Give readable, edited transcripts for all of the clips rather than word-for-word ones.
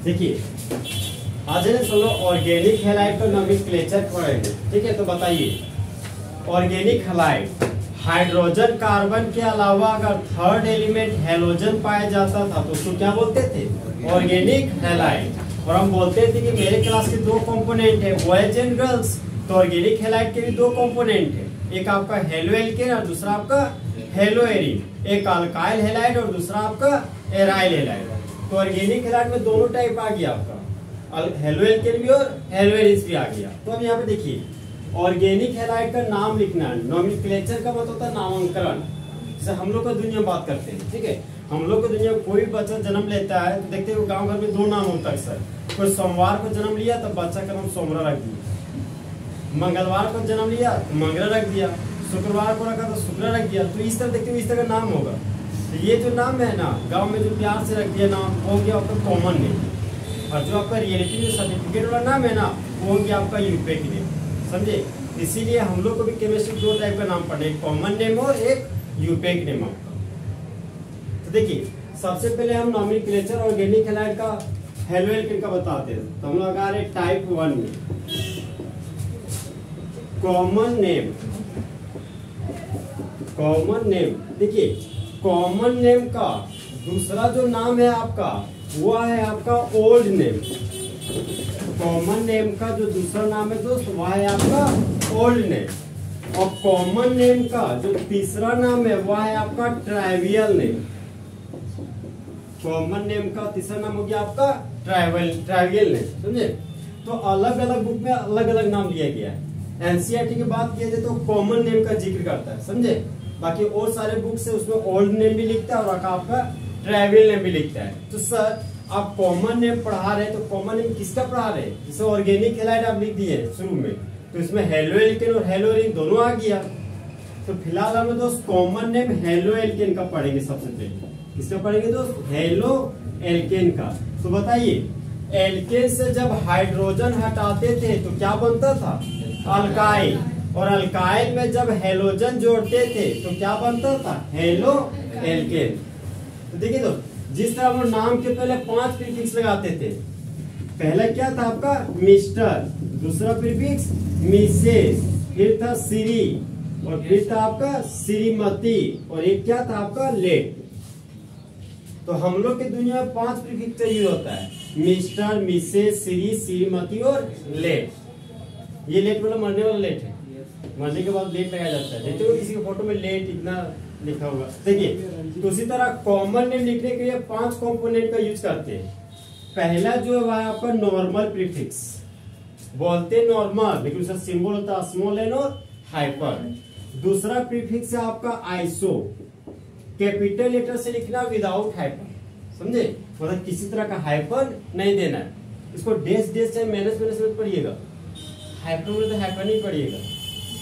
देखिए आज है चलो ऑर्गेनिक हैलाइड का नोमेनक्लेचर पढ़ेंगे। ठीक है, तो बताइए ऑर्गेनिक हैलाइड हाइड्रोजन कार्बन के अलावा अगर थर्ड एलिमेंट हैलोजन पाया जाता था तो उसको क्या बोलते थे? Organic halide. और हम बोलते थे कि मेरे क्लास के दो कंपोनेंट है, बॉयज एंड गर्ल्स। तो ऑर्गेनिक हैलाइड के भी दो कंपोनेंट है, एक आपका हेलो एल्केन और दूसरा आपका हेलो एरिन। एक अल्काइल हैलाइड और दूसरा आपका एराइल हैलाइड। तो ऑर्गेनिक हैलाइड में दोनों टाइप आ गया आपका, हेलो एल्केन भी और हेलो एरिन भी आ गया। तो अब यहाँ पे देखिए ऑर्गेनिक हैलाइड का नाम लिखना है। नोमेनक्लेचर का मतलब होता है नामांकन। जैसे हम लोग का दुनिया में बात करते हैं, ठीक है, हम लोग की दुनिया में कोई बच्चा जन्म लेता है तो देखते हैं गांव घर में दो नाम होता है सर। कोई सोमवार को जन्म लिया तो बच्चा का नाम सोमरा रख दिया, मंगलवार को जन्म लिया तो मंगला रख दिया, शुक्रवार को रखा तो शुक्र रख दिया। तो इस तरह देखते हुए इस तरह का नाम होगा। तो ये जो नाम है ना गांव में जो प्यार से रख दिया नाम वो हो गया आपका कॉमन नेम। और जो आपका रियलिटी में सर्टिफिकेट वाला नाम है ना वो हो गया आपका यूपीए नेम। समझे? इसीलिए हम लोग को भी केमिस्ट्री दो टाइप का नाम पढ़े, एक कॉमन नेम और एक यूपीए नेम आपका। तो देखिए सबसे पहले हम नोमेनक्लेचर ऑर्गेनिक हैलाइड का हेलो एल्केन का बताते हैं। तो हम लोग आ रहे टाइप 1 में कॉमन नेम। कॉमन नेम देखिए कॉमन नेम का दूसरा जो नाम है आपका वो है आपका ओल्ड नेम। कॉमन नेम का जो दूसरा नाम है दोस्त वह है आपका ओल्ड नेम। और कॉमन नेम का जो तीसरा नाम है वह है आपका ट्राइवियल नेम। कॉमन नेम का तीसरा नाम हो गया आपका ट्राइवियल नेम। समझे? तो अलग अलग बुक में अलग अलग नाम लिया गया है। एनसीईआरटी की बात किया जाए तो कॉमन नेम का जिक्र करता है, समझे? बाकी और सारे बुक से उसमें ओल्ड नेम भी लिखता है और आपका ट्राइवियल नेम भी लिखता है। तो सर आप कॉमन नेम पढ़ा रहे तो कॉमन नेम किसका पढ़ा रहे? जैसे ऑर्गेनिक हैलाइड आप लिख दिए शुरू में तो इसमें हेलो एल्केन और हेलो एरिन दोनों आ गया। तो फिलहाल हम दोस्त कॉमन नेम हेलो एल्केन का पढ़ेंगे। सबसे पहले किसका पढ़ेंगे दोस्त? हेलो एल्केन का। तो बताइए एल्केन से जब हाइड्रोजन हटाते थे तो क्या बनता था? अल्काइल। और अल्काइल में जब हेलोजन जोड़ते थे तो क्या बनता था? Halo alkane. तो देखिए दोस्त जिस तरह हम नाम के पहले 5 प्रीफिक्स लगाते थे, पहला क्या था आपका मिस्टर, दूसरा प्रीफिक्स मिसेस, फिर था श्री और फिर था आपका श्रीमती और एक क्या था आपका लेट। तो हम लोग की दुनिया में 5 प्रीफिक्स का यूज होता है, मिस्टर, मिसेस, श्री, श्रीमती और लेट। ये लेट वाला मरने वाला लेट है, मरने के बाद लेट लगाया जाता है। देखते हो किसी की फोटो में लेट इतना लिखा होगा। देखिए तो उसी तरह कॉमन नेम लिखने के लिए 5 कंपोनेंट का यूज करते हैं। पहला जो है आपका नॉर्मल प्रीफिक्स, बोलते नॉर्मल लेकिन उसका सिंबल होता है स्मॉल एन और हाइपर। दूसरा प्रीफिक्स है आपका आइसो, कैपिटल लेटर से लिखना विदाउट हाइपर। समझे? मतलब किसी तरह का हाइपर नहीं देना है। इसको डेस डेस से माइनस माइनस में पढ़िएगा, हाइपर में तो हाइपर नहीं पढ़िएगा।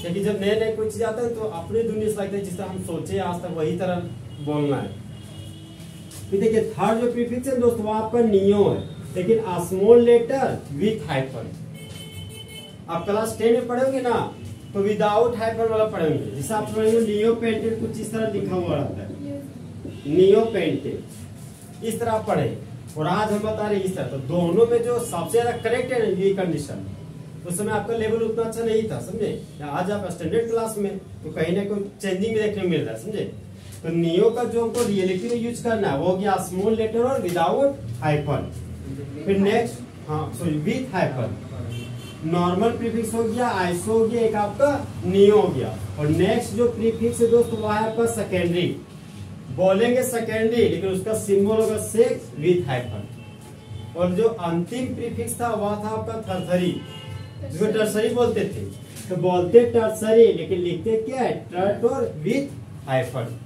क्योंकि जब नए नए कोई चीज आता है तो अपनी दुनिया से लगता है जिस तरह हम सोचे आज तक वही तरह बोलना है। फिर देखिए थर्ड जो प्रीफिक्स है दोस्तों वो आपका नियो है, लेकिन स्मॉल लेटर विथ हाइपर। आप क्लास 10 में पढ़ोगे ना तो विदाउट हाइपर वाला पढ़ेंगे। जैसे आप पढ़ेंगे नियो पेंटेड कुछ इस तरह लिखा हुआ रहता है, नियो पेंटेड इस तरह पढ़े। और आज हम बता रहे इस तरह। तो दोनों में जो सबसे ज्यादा करेक्ट है ये कंडीशन। उस समय आपका लेवल उतना अच्छा नहीं था, समझे? आज आप स्टैंडर्ड क्लास में तो कहीं ना कहीं चेंजिंग देखने को मिल रहा है, समझे? तो नियो का जो हमको रियलिटी में यूज करना है वो हो गया स्मॉल लेटर और विदाउट हाइपर। फिर next sorry with hyper. Normal prefix हो गया, आइसो हो गया, एक आपका नियो हो गया। और नेक्स्ट जो प्रीफिक्स है दोस्तों वो है आपका सेकेंडरी। बोलेंगे सेकेंडरी लेकिन उसका सिंबल होगा सेक्स विथ हाइपर। और जो अंतिम प्रीफिक्स था वह था आपका थरथरी, जिसको टर्सरी बोलते थे। तो बोलते टर्सरी लेकिन लिखते क्या है? टर्ट और विथ हाइफन।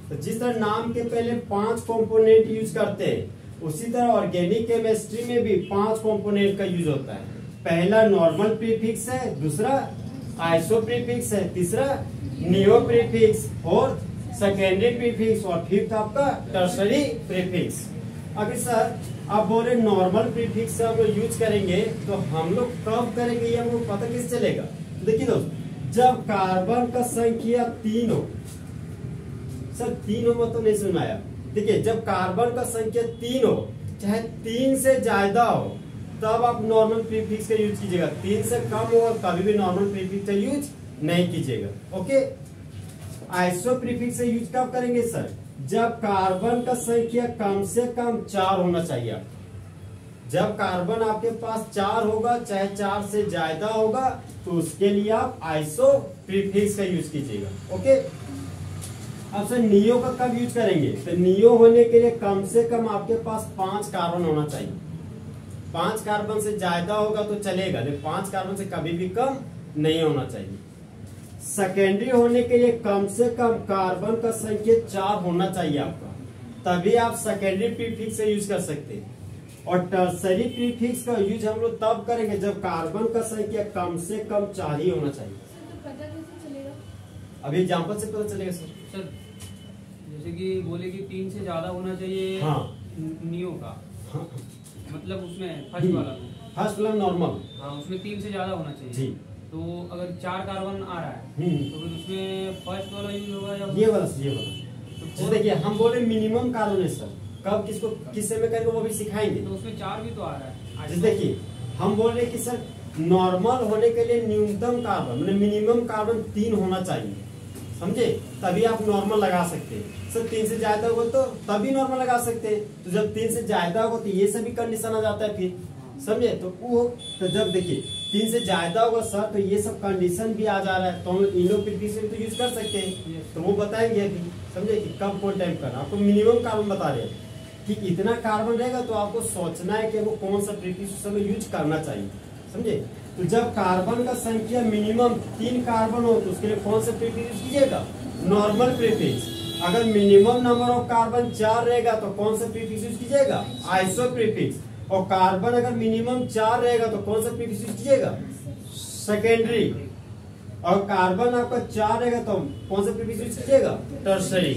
तो जिस तरह नाम के पहले 5 कंपोनेंट यूज करते हैं उसी तरह ऑर्गेनिक केमिस्ट्री में भी 5 कंपोनेंट का यूज होता है। पहला नॉर्मल प्रीफिक्स है, दूसरा आइसो प्रीफिक्स है, तीसरा नियो प्रीफिक्स और सेकेंडरी प्रीफिक्स और फिफ्थ आपका टर्सरी प्रीफिक्स। अभी सर आप बोल रहे नॉर्मल प्रीफिक्स से हम लोग यूज करेंगे तो हम लोग कब करेंगे ये हमको पता किस चलेगा? देखिए दोस्त जब कार्बन का संख्या 3 हो। सर 3 हो मतलब नहीं समझ आया। देखिए जब कार्बन का संख्या 3 हो चाहे 3 से ज्यादा हो तब आप नॉर्मल प्रीफिक्स का यूज कीजिएगा, 3 से कम हो कभी भी नॉर्मल प्रीफिक्स का यूज नहीं कीजिएगा। ओके, आइसो प्रीफिक्स से यूज कब करेंगे सर? जब कार्बन का संख्या कम से कम 4 होना चाहिए आपका। जब कार्बन आपके पास 4 होगा, चाहे 4 से ज्यादा होगा, तो उसके लिए आप आइसो प्रीफिक्स का यूज कीजिएगा। ओके, अब सर नियो का कब यूज करेंगे? तो नियो होने के लिए कम से कम आपके पास 5 कार्बन होना चाहिए। 5 कार्बन से ज्यादा होगा तो चलेगा, लेकिन 5 कार्बन से कभी भी कम नहीं होना चाहिए। सेकेंडरी होने के लिए कम से कम कार्बन का संख्या 4 होना चाहिए आपका, तभी आप सेकेंडरी प्रीफिक्स से यूज कर सकते हैं। और टर्सरी प्रीफिक्स का यूज हम लोग तब करेंगे जब कार्बन का संख्या कम से कम 4 ही होना चाहिए। पता कैसे चलेगा? अभी एग्जाम्पल से पता चलेगा सर। जैसे कि बोले कि 3 से ज्यादा होना चाहिए। हाँ, नियो का हाँ, मतलब उसमें फर्स्ट वाला फर्स्ट वाला नॉर्मल। हाँ, उसमें 3 से ज्यादा होना चाहिए जी। तो अगर 4 कार्बन आ रहा है तो फिर उसमें फर्स्ट वाला यूज होगा या ये वाला तो देखिए हम बोले मिनिमम कार्बन है सर, कब किसको किससे में करेंगे वो भी सिखाएंगे। तो उसमें 4 भी तो आ रहा है। जैसे देखिए हम बोल रहे कि सर नॉर्मल होने के लिए न्यूनतम कार्बन मतलब मिनिमम कार्बन 3 होना चाहिए, समझे? तभी आप नॉर्मल लगा सकते हैं। सर 3 से ज्यादा होगा तो तभी नॉर्मल लगा सकते हैं। तो जब 3 से ज्यादा होगा तो ये सभी कंडीशन आ जाता है फिर, समझे? तो जब देखिए 3 से ज्यादा होगा सर तो ये सब कंडीशन भी आ जा रहा है, तो हम इनो प्रीफिक्स से तो यूज कर सकते हैं। तो वो बताएंगे अभी, समझे कि कब कौन टाइम करना। आपको मिनिमम कार्बन बता रहे हैं कि इतना कार्बन रहेगा तो आपको सोचना है कि वो कौन सा प्रीफिक्स उस समय यूज करना चाहिए, समझे? तो जब कार्बन का संख्या मिनिमम 3 कार्बन हो तो उसके लिए कौन सा प्रीफिक्स यूज कीजिएगा? Normal prefix. अगर मिनिमम नंबर ऑफ कार्बन 4 रहेगा तो कौन सा प्रीफिक्स यूज कीजिएगा? Iso prefix. और कार्बन अगर मिनिमम 4 रहेगा तो कौन सा प्रीफिक्स यूज कीजिएगा? सेकेंडरी। और कार्बन आपका 4 रहेगा तो कौन सा प्रीफिक्स यूज कीजिएगा? टर्सरी।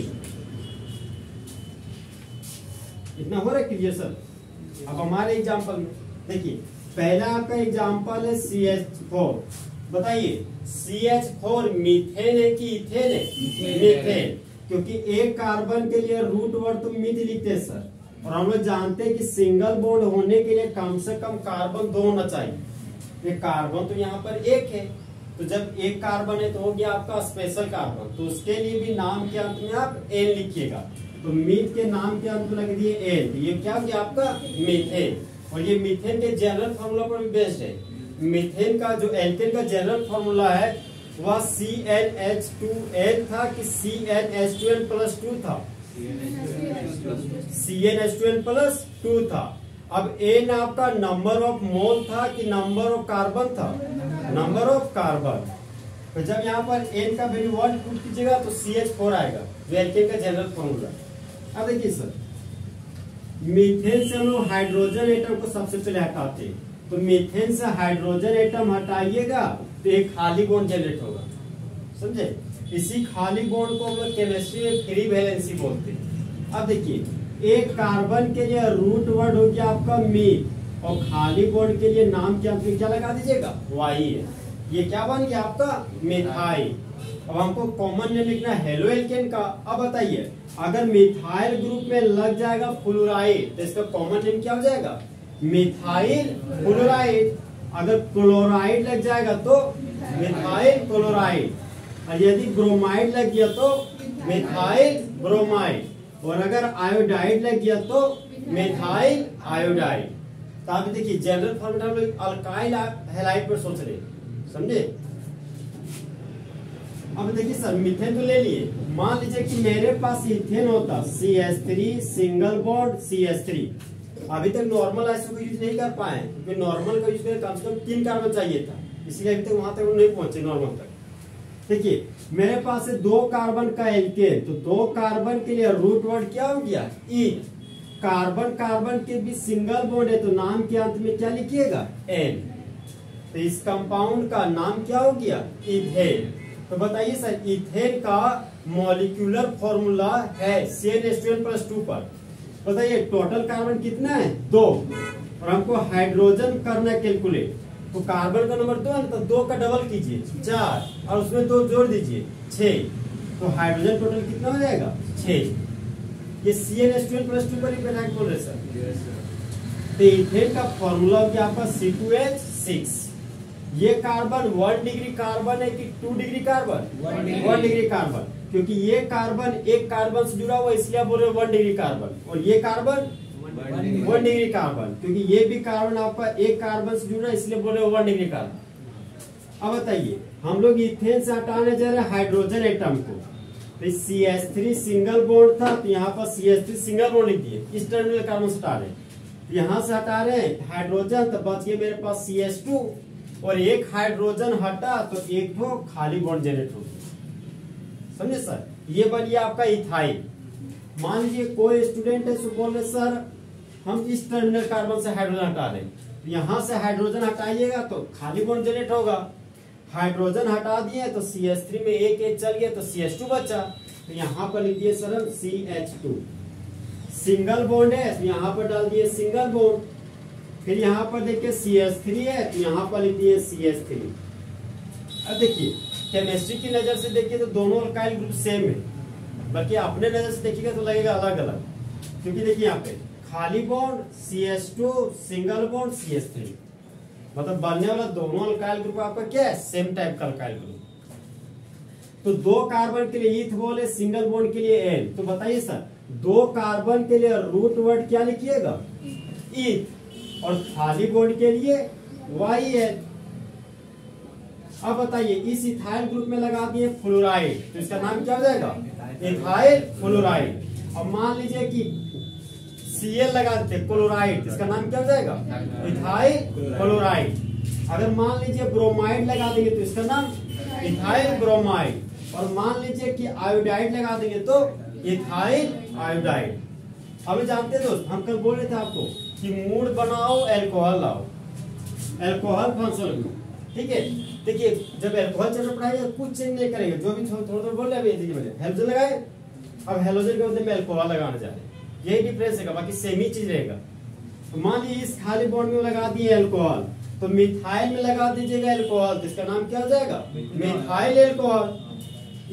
इतना हो रहा है क्लियर सर? अब हमारे एग्जांपल में देखिए, पहला आपका एग्जांपल है CH4। बताइए CH4 मीथेन है कि इथेन है? मीथेन, क्योंकि एक कार्बन के लिए रूट वर्ड तो मीथ लिखते हैं सर। और हम लोग जानते हैं कि सिंगल बॉन्ड होने के लिए कम से कम कार्बन 2 होना चाहिए। ये कार्बन तो यहाँ पर 1 है, तो जब 1 कार्बन है तो हो गया आपका स्पेशल कार्बन, तो उसके लिए भी नाम के अंत में आप N लिखिएगा। तो मीथ के नाम के अंत में लग दिए N, तो ये क्या हो गया आपका? मीथेन। और ये मीथेन के जनरल फार्मूला पर भी बेस्ड है। मीथेन का जो एल्केन का जनरल फार्मूला है वह CnH2n था कि CnH2n+2 था? CnH2n+2 था। अब N आपका नंबर ऑफ मोल था कि नंबर ऑफ कार्बन था? Number of carbon. तो जब यहाँ पर N का वैल्यू 1 पुट कीजिएगा तो CH4 आएगा, जो एल्केन का जनरल फार्मूला। अब देखिए सर, मीथेन से हम लोग हाइड्रोजन एटम को सबसे पहले हटाते हैं। तो मीथेन से हाइड्रोजन एटम हटाइएगा तो एक खाली बॉन्ड जनरेट होगा, समझे? इसी खाली बॉन्ड को हम लोग केमिस्ट्री में फ्री वैलेंसी बोलते हैं। अब देखिए एक कार्बन के लिए रूट वर्ड हो गया आपका मीथ, और खाली बॉन्ड के लिए नाम क्या क्या लगा दीजिएगा? Y है। ये क्या बन गया आपका? मिथाइल। अब हमको कॉमन नेम लिखना है हेलो एल्केन का। अब बताइए अगर मिथाइल ग्रुप में लग जाएगा फ्लोराइड तो इसका कॉमन नेम क्या हो जाएगा? Methyl fluoride. अगर क्लोराइड लग जाएगा तो मिथाइल क्लोराइड, और यदि ब्रोमाइड लग गया तो मिथाइल ब्रोमाइड, और अगर आयोडाइड लग गया तो मिथाइल आयोडाइड। तो आप देखिए जनरल फॉर्मूला हम लोग अल्काइल हैलाइड पर सोच रहे, समझे? अब देखिए सर मीथेन तो ले लिए, मान लीजिए कि मेरे पास इथेन होता CH3 सिंगल बॉन्ड CH3। अभी तक नॉर्मल आइसो को यूज नहीं कर पाए, क्योंकि नॉर्मल का यूज करने कम से कम 3 कार्बन चाहिए था, इसलिए अभी तक वहां तक नहीं पहुंचे नॉर्मल तक। देखिए मेरे पास है 2 कार्बन का एल्केन, तो 2 कार्बन के लिए रूट वर्ड क्या हो गया? ईथ। कार्बन कार्बन के भी सिंगल बॉन्ड है तो नाम के अंत में क्या लिखिएगा? N। तो इस कंपाउंड का नाम क्या हो गया? इथेन। तो बताइए सर इथेन का मॉलिक्यूलर फॉर्मूला है CnH2n+2 पर। बताइए टोटल कार्बन कितना है? 2, और हमको हाइड्रोजन करना है कैलकुलेट। तो कार्बन का नंबर 2 है तो 2 का डबल कीजिए 4, और उसमें 2 जोड़ दीजिए 6। तो हाइड्रोजन टोटल कितना हो जाएगा? 6। ये CnH2n+2 पर ही बोल रहे सर। तो इथेन का फॉर्मूला हो गया आपका C2H6। ये कार्बन 1 डिग्री कार्बन है कि 2 डिग्री कार्बन? 1 डिग्री कार्बन, क्योंकि ये कार्बन एक कार्बन से जुड़ा हुआ इसलिए आप बोल रहे हो 1 डिग्री कार्बन, और ये कार्बन 1 डिग्री कार्बन, क्योंकि ये भी कार्बन आपका एक कार्बन से जुड़ा इसलिए बोल रहे हो 1 डिग्री कार्बन। अब बताइए, हम लोग इथेन से हटाने जा रहे हैं हाइड्रोजन एटम को, तो CH3 सिंगल बॉन्ड था, तो यहाँ पर CH3 सिंगल बॉन्ड लिख दिए, इस टर्मिनल कार्बन से हटा रहे हैं, यहाँ से हटा रहे हैं हाइड्रोजन, तो बच गया मेरे पास CH2, और एक हाइड्रोजन हटा तो एक तो खाली बॉन्ड जनरेट हो गया। समझे सर? ये बन गया आपका इथाइल। मान लीजिए कोई स्टूडेंट है, बोल रहे सर हम इस टर्मिनल कार्बन से हाइड्रोजन हटा रहे हैं, यहाँ से हाइड्रोजन हटाइएगा तो खाली बॉन्ड जनरेट होगा, हाइड्रोजन हटा दिए तो CH3 में एक चल गया तो CH2 बचा, तो यहाँ पर लिख दिए सर CH2। सिंगल बॉन्ड है तो यहाँ पर डाल दिए सिंगल बॉन्ड, फिर यहाँ पर देखिए CH3 है तो यहाँ पर लिख दिए CH3। अब देखिए केमिस्ट्री की नजर से देखिए तो दोनों अल्काइल ग्रुप सेम है, बल्कि अपने नजर से देखिएगा तो लगेगा अलग अलग, क्योंकि देखिए यहाँ पे खाली bond CH2, single bond CH3, मतलब बनने वाला दोनों अल्काइल ग्रुप आपका क्या है? सेम टाइप का अल्काइल ग्रुप। तो 2 कार्बन के लिए ईथ बोले, सिंगल बॉन्ड के लिए एल, तो बताइए सर 2 कार्बन के लिए रूट वर्ड क्या लिखिएगा? ईथ, और खाली बॉन्ड के लिए YL। अब बताइए इस इथाइल ग्रुप में लगा दिए फ्लोराइड, तो इसका नाम क्या हो जाएगा? Ethyl fluoride. अब मान लीजिए कि Cl लगा देते क्लोराइड, इसका नाम क्या हो जाएगा? Ethyl chloride. अगर मान लीजिए ब्रोमाइड लगा देंगे तो इसका नाम इथाइल ब्रोमाइड, और मान लीजिए कि आयोडाइड लगा देंगे तो इथाइल आयोडाइड। अब जानते दोस्त, हम कल बोल रहे थे आपको कि मूड बनाओ अल्कोहल लाओ, अल्कोहल फंक्शनल ग्रुप, ठीक है? देखिए जब अल्कोहल चैप्टर पढ़ाएंगे कुछ चेंज नहीं करेंगे, जो भी थोड़ा बोल रहे हैं हेलोजन लगाए, अब हेलोजन के बदले में अल्कोहल लगाने जा रहे हैं, यही डिफरेंस है, बाकी सेम ही चीज रहेगा। तो मान लीजिए इस खाली बॉन्ड में लगा दिए अल्कोहल, तो मिथाइल में लगा दीजिएगा अल्कोहल, तो इसका नाम क्या हो जाएगा? Methyl alcohol.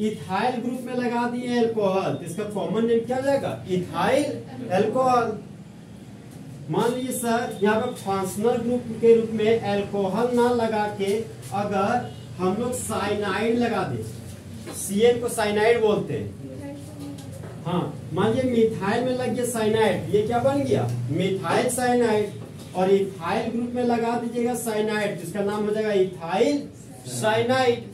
इथाइल ग्रुप में लगा दिए अल्कोहल, तो इसका कॉमन नेम क्या हो जाएगा? Ethyl alcohol. मान लीजिए सर यहाँ पे फंक्शनल ग्रुप के रूप में अल्कोहल ना लगा के अगर हम लोग साइनाइड लगा दे, CN को साइनाइड बोलते हैं, हाँ मान लीजिए मिथाइल में लग गया साइनाइड, ये क्या बन गया? Methyl cyanide. और इथाइल ग्रुप में लगा दीजिएगा साइनाइड, जिसका नाम हो जाएगा इथाइल साइनाइड।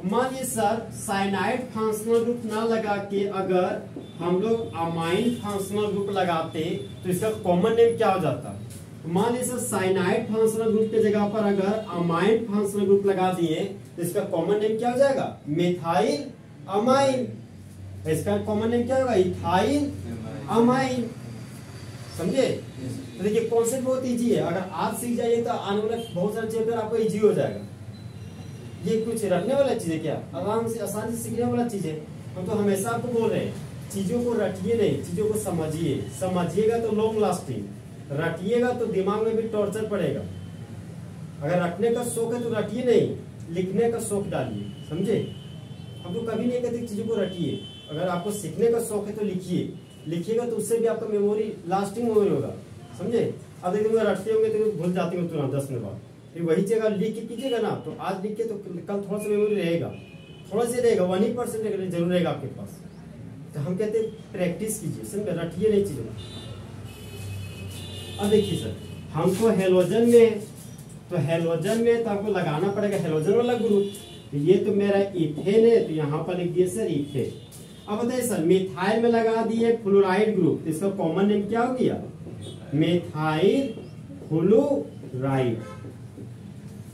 मान लीजिए सर साइनाइड फंक्शनल ग्रुप ना लगा के अगर हम लोग अमाइन फंक्शनल ग्रुप लगाते तो इसका कॉमन नेम क्या हो जाता? मान लीजिए सर साइनाइड फंक्शनल ग्रुप के जगह पर अगर अमाइन फंक्शनल ग्रुप लगा दिए तो इसका कॉमन नेम क्या हो जाएगा? Methyl amine. इसका कॉमन नेम क्या होगा? Ethyl amine. समझे? तो देखिए कॉन्सेप्ट बहुत इजी है, अगर आप सीख जाइए तो आने वाले बहुत सारे चैप्टर आपको इजी हो जाएगा। ये कुछ रटने वाला चीज है क्या? आराम से आसानी से सीखने वाला चीज है। हम तो हमेशा आपको बोल रहे हैं चीजों को रटिए नहीं, चीजों को समझिए, समझिएगा तो लॉन्ग लास्टिंग, रटिएगा तो दिमाग में भी टॉर्चर पड़ेगा। अगर रटने का शौक है तो रटिए नहीं, लिखने का शौक डालिए। समझे? हम तो कभी नहीं कहते चीजों को रटिए, अगर आपको सीखने का शौक है तो लिखिए, लिखिएगा तो उससे भी आपका मेमोरी लास्टिंग मेमोरी होगा। समझे? अब देखिए रटते होंगे तो भूल जाते होंगे तुरंत 10 मिनट बाद, फिर वही जगह लिख के कीजिएगा ना, तो आज लिख के तो कल थोड़ा सा मेमोरी रहेगा, थोड़ा सा रहेगा, 1% जरूर रहेगा आपके पास। तो हम कहते हैं प्रैक्टिस कीजिए, समझे? रटिए नहीं चीजों। अब देखिए सर हमको हेलोजन में, तो हेलोजन में तो आपको लगाना पड़ेगा हेलोजन वाला ग्रुप। ये तो मेरा इथेन है, तो यहाँ पर लिख दिए सर इथेन। अब बताइए सर मिथाइल में लगा दिए फ्लोराइड ग्रुप, तो इसका कॉमन नेम क्या हो गया? Methyl fluoride.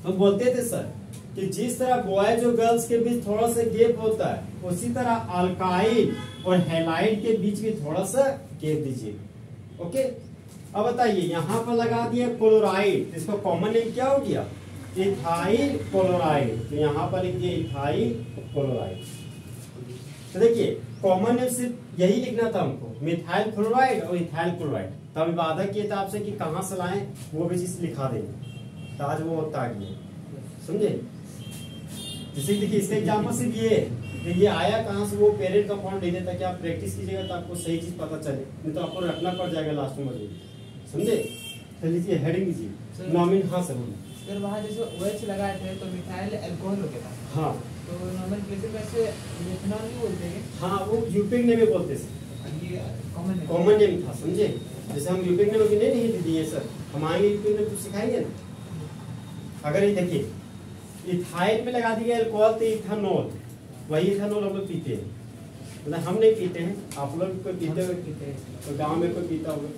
हम बोलते थे सर कि जिस तरह बॉयज और गर्ल्स के बीच थोड़ा सा गैप होता है, उसी तरह अल्काइल और हैलाइड के बीच भी थोड़ा सा गैप दीजिए। ओके? अब बताइए यहाँ पर लगा दिया क्लोराइड, इसका कॉमन नेम क्या हो गया? Ethyl chloride. तो यहाँ पर लिख दिया इथाइल क्लोराइड। तो देखिए कॉमन नेम सिर्फ यही लिखना था हमको, मिथाइल क्लोराइड और इथाइल क्लोराइड। तो अभी वादा किया था आपसे कि कहाँ से लाएं, वो भी चीज लिखा देंगे, तो आज वो होता है। समझे? जैसे देखिए इसका एग्जाम्पल सिर्फ ये आया कहाँ से, वो पेरेंट का फॉर्म दे देता कि आप प्रैक्टिस कीजिएगा तो आपको सही चीज पता चले, नहीं तो आपको रखना पड़ जाएगा लास्ट में। समझे? तो लीजिए हेडिंग लीजिए नॉमिन। हाँ सर बोलिए। सर वहाँ जैसे OH लगाए थे तो मिथाइल अल्कोहल हो गया था। हाँ तो नॉमेनक्लेचर में से इथेनॉल नहीं बोलते हैं? हाँ वो यूपिक नेम में बोलते सर, ये कॉमन नेम था समझे। जैसे हम यूपिक नेम की नहीं दिए सर, हम आएंगे यूपिक नेम तो सिखाएंगे ना। अगर ये देखिए इथाइल में लगा दिया अल्कोहल तो इथेनॉल, वही इथेनॉल हम लोग पीते हैं। मतलब हम नहीं पीते हैं, आप लोग कोई पीते हो तो गाँव में कोई पीता होगा।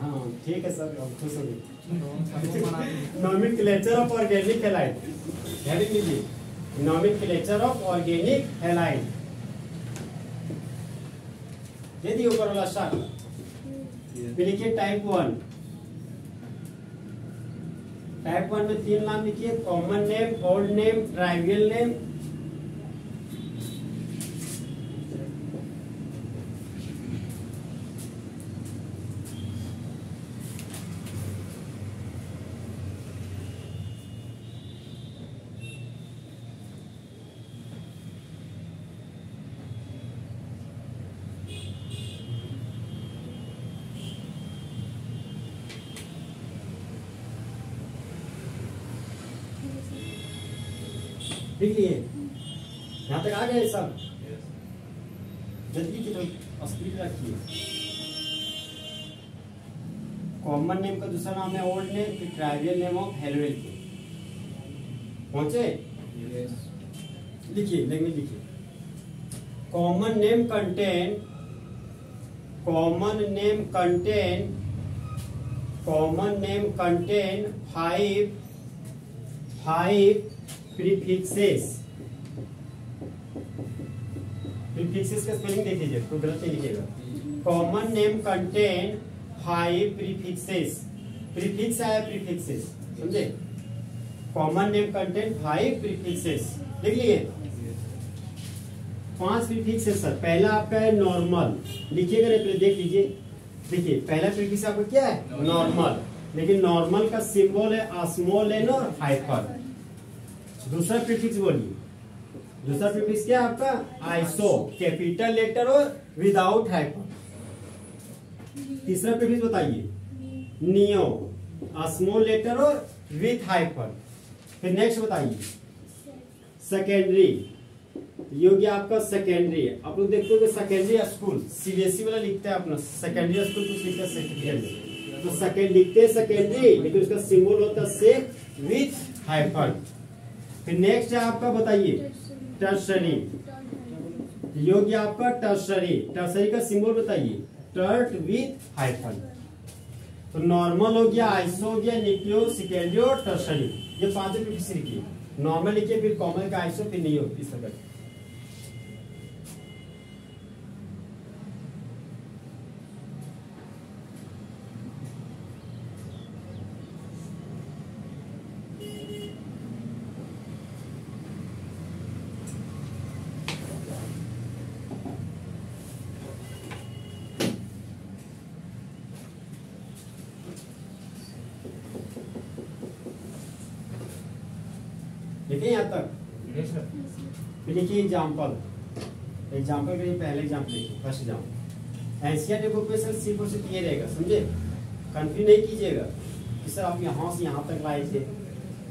हाँ ठीक है सर, अब खुश हो गए। Nomenclature of organic halide, heading लीजिए नॉमेनक्लेचर ऑफ ऑर्गेनिक हैलाइड। दे दिए ऊपर वाला स्टार। फिर लिखिए टाइप 1। टाइप 1 में 3 नाम लिखिए, common name, old name, trivial name. लिख लिए, यहाँ तक आ गए सब। जल्दी की तो स्पीड रखिए। कॉमन नेम का दूसरा नाम है ओल्ड नेम, फिर ट्राइवियल नेम ऑफ हेलोइल। पहुंचे? लिखिए लैंग्वेज लिखिए। Common name contain, common name contain, common name contain 5 prefixes. Prefixes का स्पेलिंग देख लीजिए, कोई गलत नहीं लिखिएगा। Common name contain 5 prefixes. Prefix आया प्रीफिक्सेस, समझे। Common name contain 5 prefixes. लिख लिए 5 प्रीफिक्सेस सर। पहला आपका है नॉर्मल, लिखिएगा नहीं पहले देख लीजिए। देखिए पहला प्रीफिक्स आपका क्या है? नॉर्मल। लेकिन नॉर्मल का सिंबल है ऑस्मोल एन और हाइफन। दूसरा प्रीफिक्स बोलिए, दूसरा प्रीफिक्स क्या है आपका? आइसो, कैपिटल लेटर और विदाउट हाइफन। तीसरा प्रीफिक्स बताइए, नियो, स्मॉल लेटर और विथ हाइफन। फिर नेक्स्ट बताइए सेकेंडरी, ये हो गया आपका सेकेंडरी। आप लोग देखते हो सेकेंडरी स्कूल सीबीएसई वाला लिखता है अपना सेकेंडरी स्कूल, कुछ लिखता है सर्टिफिकेट तो सेकेंड लिखते हैं सेकेंडरी, लेकिन उसका सिंबल होता है सेक विथ हाइफन। फिर नेक्स्ट है आपका बताइए टर्सरी, ये हो गया आपका टर्सरी। टर्सरी का सिंबल बताइए टर्ट विथ हाइफन। तो नॉर्मल हो गया, आइसो हो गया, न्यूक्लियो, सेकेंडरी और टर्सरी। ये 5 प्रीफिक्स लिखिए। नॉर्मल लिखिए, फिर कॉमन का आइसो, फिर नियो, इस तरह। देखिए यहाँ तक। फिर देखिए एग्जाम्पल, एग्जाम्पल के लिए पहले एग्जाम्पल लिखिए, फर्स्ट एग्जाम्पल। एनसीईआरटी बुक में सर सिर्फ और सिर्फ ये रहेगा, समझे। कंफ्यूज नहीं कीजिएगा कि सर आप यहाँ से यहाँ तक लाए थे,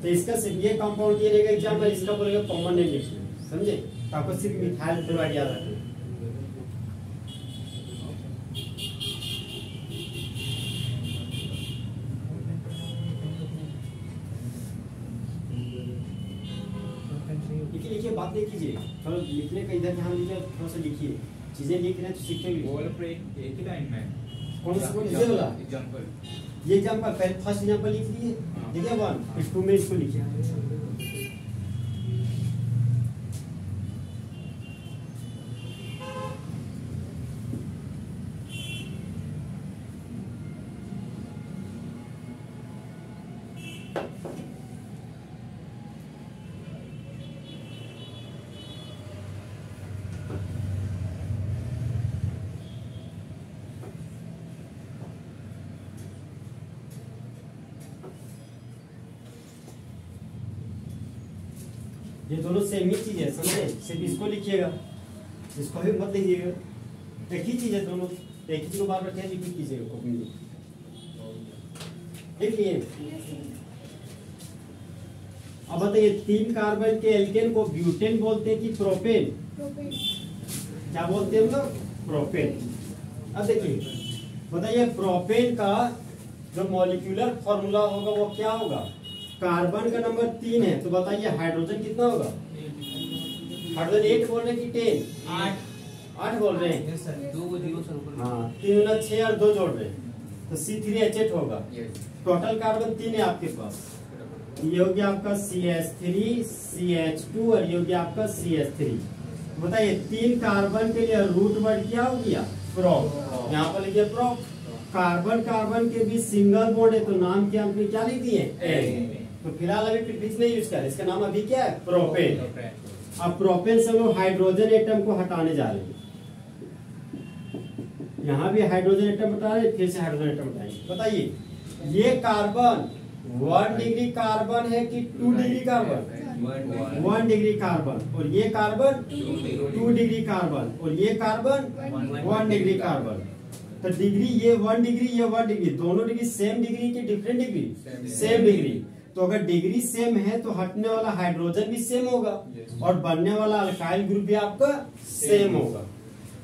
तो इसका सिर्फ ये कंपाउंड ये रहेगा एग्जाम्पल, इसका बोलेगा कॉमन नेम लिखिए, समझे। तो आपको सिर्फ मिथाइल फ्लोराइड याद रखना। लिखिए, बात नहीं कीजिए, थोड़ा लिखने का इधर ध्यान दीजिए, थोड़ा सा लिखिए। चीजें लिख रहे हैं तो सीखेंगे। एक ही लाइन में कौन सा ये वाला एग्जांपल, ये एग्जांपल पहले फर्स्ट एग्जांपल लिख लिए, ठीक है। 1 फिर 2 में इसको लिखिए। ये दोनों सेम ही चीज है, समझे। सिर्फ इसको लिखिएगा, इसको भी मत लिखिएगा। एक ही चीज है दोनों, एक ही चीज को बार बार क्या रिपीट कीजिएगा कॉपी में। लिख लिए। अब बताइए 3 कार्बन के एल्केन को ब्यूटेन बोलते हैं कि प्रोपेन? क्या बोलते हैं हम लोग? प्रोपेन। अब देखिए बताइए प्रोपेन का जो मॉलिक्यूलर फॉर्मूला होगा वो क्या होगा? कार्बन का नंबर 3 है, तो बताइए हाइड्रोजन कितना होगा? हाइड्रोजन 8 बोल रहे हैं कि 10? 8 बोल रहे हैं। Yes sir. 2 0 सर ऊपर। हाँ 3 गुना 6 और 2 जोड़ रहे हैं तो C3H8 होगा। टोटल कार्बन 3 है आपके पास। ये हो गया आपका CH3 CH2 और ये हो गया आपका CH3। बताइए 3 कार्बन के लिए रूट वर्ड क्या हो गया? प्रो। यहाँ पर लिखिए प्रो। कार्बन कार्बन के बीच सिंगल बॉन्ड है तो नाम क्या हमने क्या लिख दिए? एन। तो फिलहाल अभी प्रीफिक्स नहीं यूज कर, इसका नाम अभी क्या है? प्रोपेन। अब प्रोपेन से हम लोग हाइड्रोजन एटम को हटाने जा रहे हैं। यहाँ भी हाइड्रोजन एटम हटा रहे हैं, फिर से हाइड्रोजन एटम हटाएंगे। बताइए ये कार्बन 1 डिग्री कार्बन है कि 2 डिग्री कार्बन? 1 degree carbon. और ये कार्बन 2 डिग्री कार्बन और ये कार्बन 1 डिग्री कार्बन। तो डिग्री ये 1 डिग्री ये 1 डिग्री, दोनों डिग्री सेम डिग्री की डिफरेंट डिग्री? Same degree. तो अगर डिग्री सेम है तो हटने वाला हाइड्रोजन भी सेम होगा और बनने वाला अल्काइल ग्रुप भी आपका सेम होगा।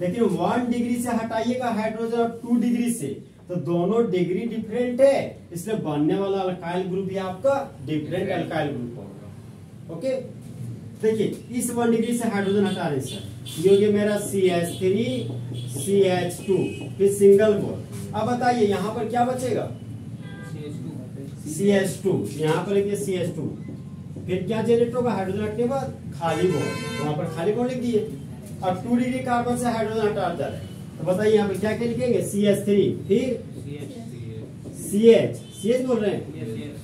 लेकिन 1 डिग्री से हटाइएगा हाइड्रोजन और 2 डिग्री से तो दोनों डिग्री डिफरेंट है, इसलिए बनने वाला अल्काइल ग्रुप भी आपका डिफरेंट अल्काइल ग्रुप होगा। ओके देखिए इस 1 डिग्री से हाइड्रोजन हटा रहे सर, ये हो गया मेरा CH3 CH2 फिर सिंगल बॉन्ड। अब बताइए यहाँ पर क्या बचेगा? CH2। यहाँ पर लिखिए CH2 फिर क्या जनरेट होगा? हाइड्रोजन हटने के बाद खाली बॉन्ड, वहां पर खाली बॉन्ड लिख दिए। अब 2 डिग्री कार्बन से हाइड्रोजन हटा जा रहा है तो बताइए यहाँ पर क्या क्या लिखेंगे? CH3 फिर CH बोल रहे हैं,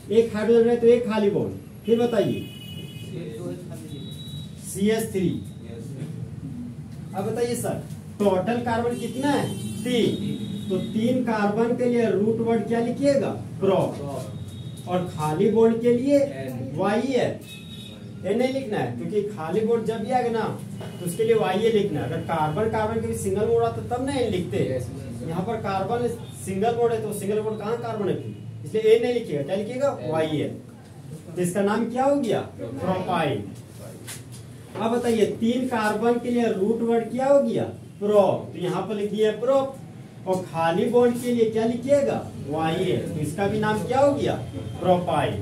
एक हाइड्रोजन है तो एक खाली बॉन्ड। फिर बताइए CH3। अब बताइए सर टोटल कार्बन कितना है? 3। तो 3 कार्बन के लिए रूट वर्ड क्या लिखिएगा? प्रो। और खाली बॉन्ड के लिए YF। ये नहीं लिखना है क्योंकि खाली बॉन्ड जब भी आएगा ना तो उसके लिए YA लिखना है। अगर कार्बन कार्बन के भी सिंगल बॉन्ड आता तब ना लिखते हैं। यहाँ पर कार्बन सिंगल बॉन्ड है तो सिंगल बॉन्ड कहाँ कार्बन है, इसलिए ए नहीं लिखिएगा। क्या लिखिएगा? YA। तो इसका नाम क्या हो गया? प्रोपाइल। अब बताइए 3 कार्बन के लिए रूट वर्ड क्या हो गया? प्रो। तो यहाँ पर लिखिए प्रो। और खाली बॉन्ड के लिए क्या लिखिएगा? YA। तो इसका भी नाम क्या हो गया? प्रोपाइल।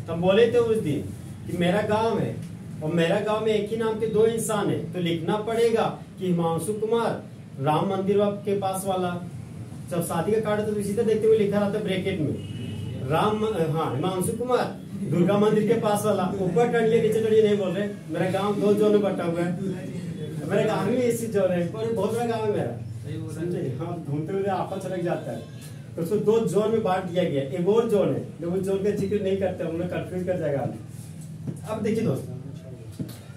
तो हम बोले थे उस दिन कि मेरा गांव है और मेरा गांव में एक ही नाम के 2 इंसान है तो लिखना पड़ेगा कि हिमांशु कुमार राम मंदिर के पास वाला। जब शादी का कार्ड तो इसी तरह देखते हुए लिखा रहता है ब्रैकेट में राम, हाँ हिमांशु कुमार दुर्गा मंदिर के पास वाला। ऊपर टंडिए नीचे टंडिए नहीं बोल रहे। मेरा गांव 2 जोन में बटा हुआ है। मेरे गांव में इसी जोन है, बहुत बड़ा गांव है मेरा, समझे? हाँ घूमते हुए आपस छटक जाता है तो उसको 2 जोन में बांट दिया गया। एक और जोन है जो उस जोन का जिक्र नहीं करते, उन्हें कंफ्यूज कर जाएगा। अब देखिए दोस्तों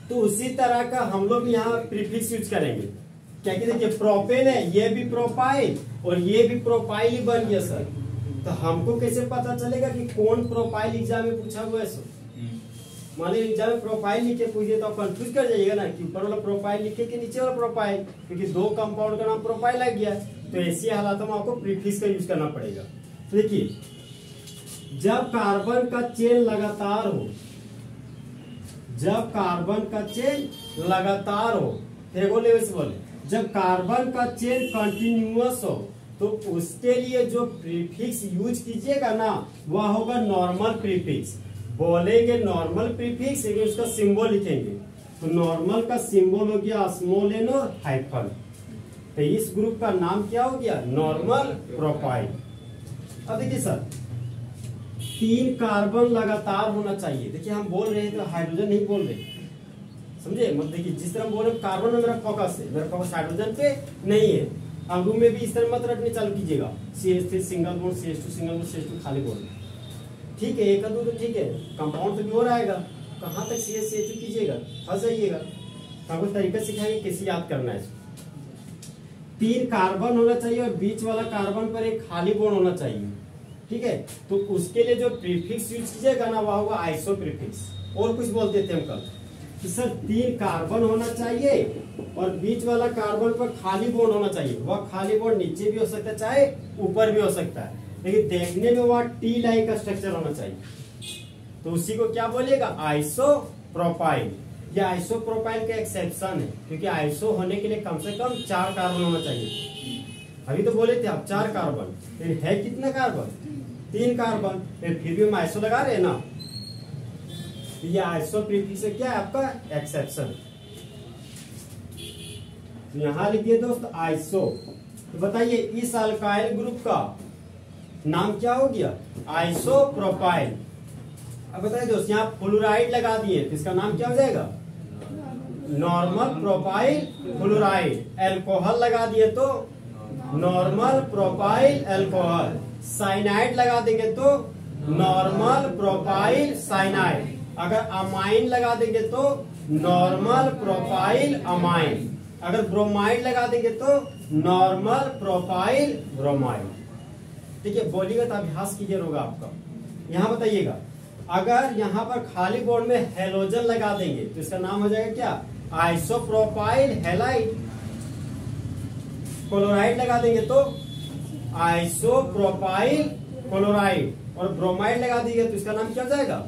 तो उसी तरह का हम लोग यहाँ प्रीफिक्स यूज करेंगे। क्या कि देखिए प्रोपेन है, ये भी प्रोपाइल और ये भी प्रोपाइल ही बन गया सर। तो हमको कैसे पता चलेगा कि कौन प्रोपाइल एग्जाम में पूछा हुआ है? सो मान लीजिए एग्जाम में प्रोपाइल लिखे पूछिए तो आप कंफ्यूज कर जाइएगा ना कि ऊपर वाला प्रोपाइल लिखे कि नीचे वाला प्रोपाइल, क्योंकि 2 कंपाउंड का नाम प्रोपाइल लग गया। तो ऐसी हालातों में आपको प्रीफिक्स का यूज करना पड़ेगा। तो देखिए जब कार्बन का चेन लगातार हो, जब कार्बन का चेन लगातार हो, फिर बोले जब कार्बन का चेन कंटिन्यूअस हो तो उसके लिए जो प्रीफिक्स यूज कीजिएगा ना वह होगा नॉर्मल प्रीफिक्स। बोलेंगे नॉर्मल प्रीफिक्स लेकिन उसका सिंबल लिखेंगे तो नॉर्मल का सिंबल हो गया स्मॉल एन और हाइफन। तो इस ग्रुप का नाम क्या हो गया? Normal propyl. अब देखिए सर 3 कार्बन लगातार होना चाहिए। देखिए हम बोल रहे हैं तो हाइड्रोजन नहीं बोल रहे, समझे? मतलब देखिए जिस तरह बोल रहे कार्बन में मेरा फोकस है, मेरा फोकस हाइड्रोजन पे नहीं है। अब रूम में भी इस तरह मत रखने चालू कीजिएगा CH3 single bond CH2 single bond CH2 खाली बॉन्ड। ठीक है 1 2 तो ठीक है, कंपाउंड तो भी और आएगा, कहाँ तक CH2 कीजिएगा, फंस जाइएगा। आपको तरीका सिखाएंगे कैसे याद करना है। 3 कार्बन होना चाहिए और बीच वाला कार्बन पर एक खाली बॉन्ड होना चाहिए। ठीक है तो उसके लिए जो प्रीफिक्स यूज कीजिएगा ना वह होगा आइसो प्रीफिक्स। और कुछ बोलते थे हम कल कि सर 3 कार्बन होना चाहिए और बीच वाला कार्बन पर खाली बॉन्ड होना चाहिए। वह खाली बॉन्ड नीचे भी हो सकता है चाहे ऊपर भी हो सकता है, लेकिन देखने में वहां टी लाइक का स्ट्रक्चर होना चाहिए, तो उसी को क्या बोलिएगा, आइसोप्रोपाइल। ये आइसोप्रोपाइल का एक्सेप्शन है, क्योंकि आइसो होने के लिए कम से कम 4 कार्बन होना चाहिए। अभी तो बोले थे आप 4 कार्बन, फिर है कितना कार्बन, 3 कार्बन, फिर भी हम आइसो लगा रहे हैं ना, तो ये आइसो प्रीफिक्स से क्या है आपका एक्सेप्शन। तो यहां लिखिए दोस्त आइसो। तो बताइए इस अल्काइल ग्रुप का नाम क्या हो गया, आइसोप्रोपाइल। अब बताइए दोस्त, यहाँ फ्लोराइड लगा दिए तो इसका नाम क्या हो जाएगा, नॉर्मल प्रोपाइल फ्लोराइड। एल्कोहल लगा दिए तो नॉर्मल प्रोपाइल एल्कोहल। साइनाइड लगा देंगे तो नॉर्मल प्रोपाइल साइनाइड। अगर अमाइन लगा देंगे तो नॉर्मल प्रोपाइल अमाइन। अगर ब्रोमाइड लगा देंगे तो नॉर्मल प्रोपाइल ब्रोमाइड। ठीक है, बोलिएगा तो अभ्यास कीजिए होगा आपका। यहाँ बताइएगा, अगर यहाँ पर खाली बोर्ड में हेलोजन लगा देंगे तो इसका नाम हो जाएगा क्या, आइसोप्रोपाइल हेलाइड। क्लोराइड लगा देंगे तो आइसोप्रोपाइल क्लोराइड। और ब्रोमाइड लगा देंगे तो इसका नाम क्या हो जाएगा,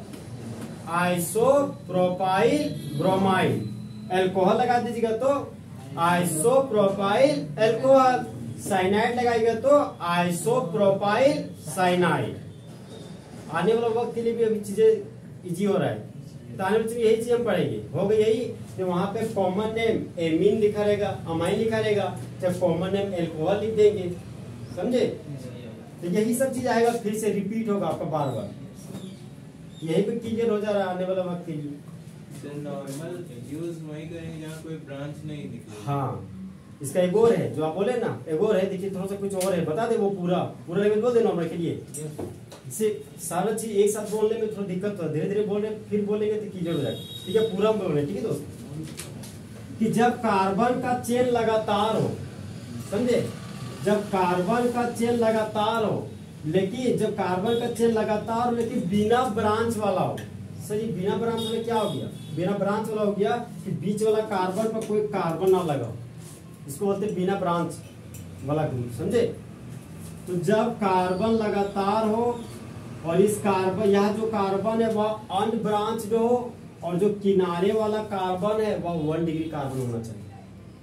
आइसोप्रोपाइल ब्रोमाइड। एल्कोहल लगा दीजिएगा तो आइसोप्रोपाइल एल्कोहल। साइनाइड लगाएगा तो आइसोप्रोपाइल साइनाइड। आने वाला वक्त के लिए भी अभी चीजें इजी हो रहा है, तो आने वाले यही चीज हम पढ़ेंगे। हो गई यही, तो वहां पे कॉमन नेम एमीन लिखा रहेगा, अमाइन लिखा रहेगा, जब कॉमन नेम एल्कोहल लिख देंगे, समझे। तो यही सब चीज आएगा, फिर से रिपीट होगा आपका बार बार, यही पे क्लियर हो जा रहा है आने वाला वक्त के लिए। नॉर्मल यूज वही करेंगे जहाँ कोई ब्रांच नहीं दिख रही। हाँ, इसका एक और है जो आप बोले ना, एक और है, देखिए थोड़ा सा कुछ और है, बता दे वो पूरा लेवल बोल दे नॉर्मल के लिए। इससे सारा चीज एक साथ बोलने में थोड़ा दिक्कत हो, धीरे धीरे बोल रहे, फिर बोलेंगे तो क्लियर हो जाएगा। ठीक है, पूरा बोल रहे, ठीक है दोस्त, कि जब कार्बन का चेन लगातार हो, समझे, जब कार्बन का चेन लगातार हो, लेकिन जब कार्बन का चेन लगातार हो लेकिन बिना ब्रांच वाला हो। सर, ये बिना ब्रांच वाला क्या हो गया, बिना ब्रांच वाला हो गया कि बीच वाला कार्बन पर कोई कार्बन ना लगा, इसको बोलते हैं बिना ब्रांच वाला ग्रुप, समझे। तो जब कार्बन लगातार हो और इस कार्बन, यहाँ जो कार्बन है वह अनब्रांच्ड हो और जो किनारे वाला कार्बन है वह 1 डिग्री कार्बन होना चाहिए,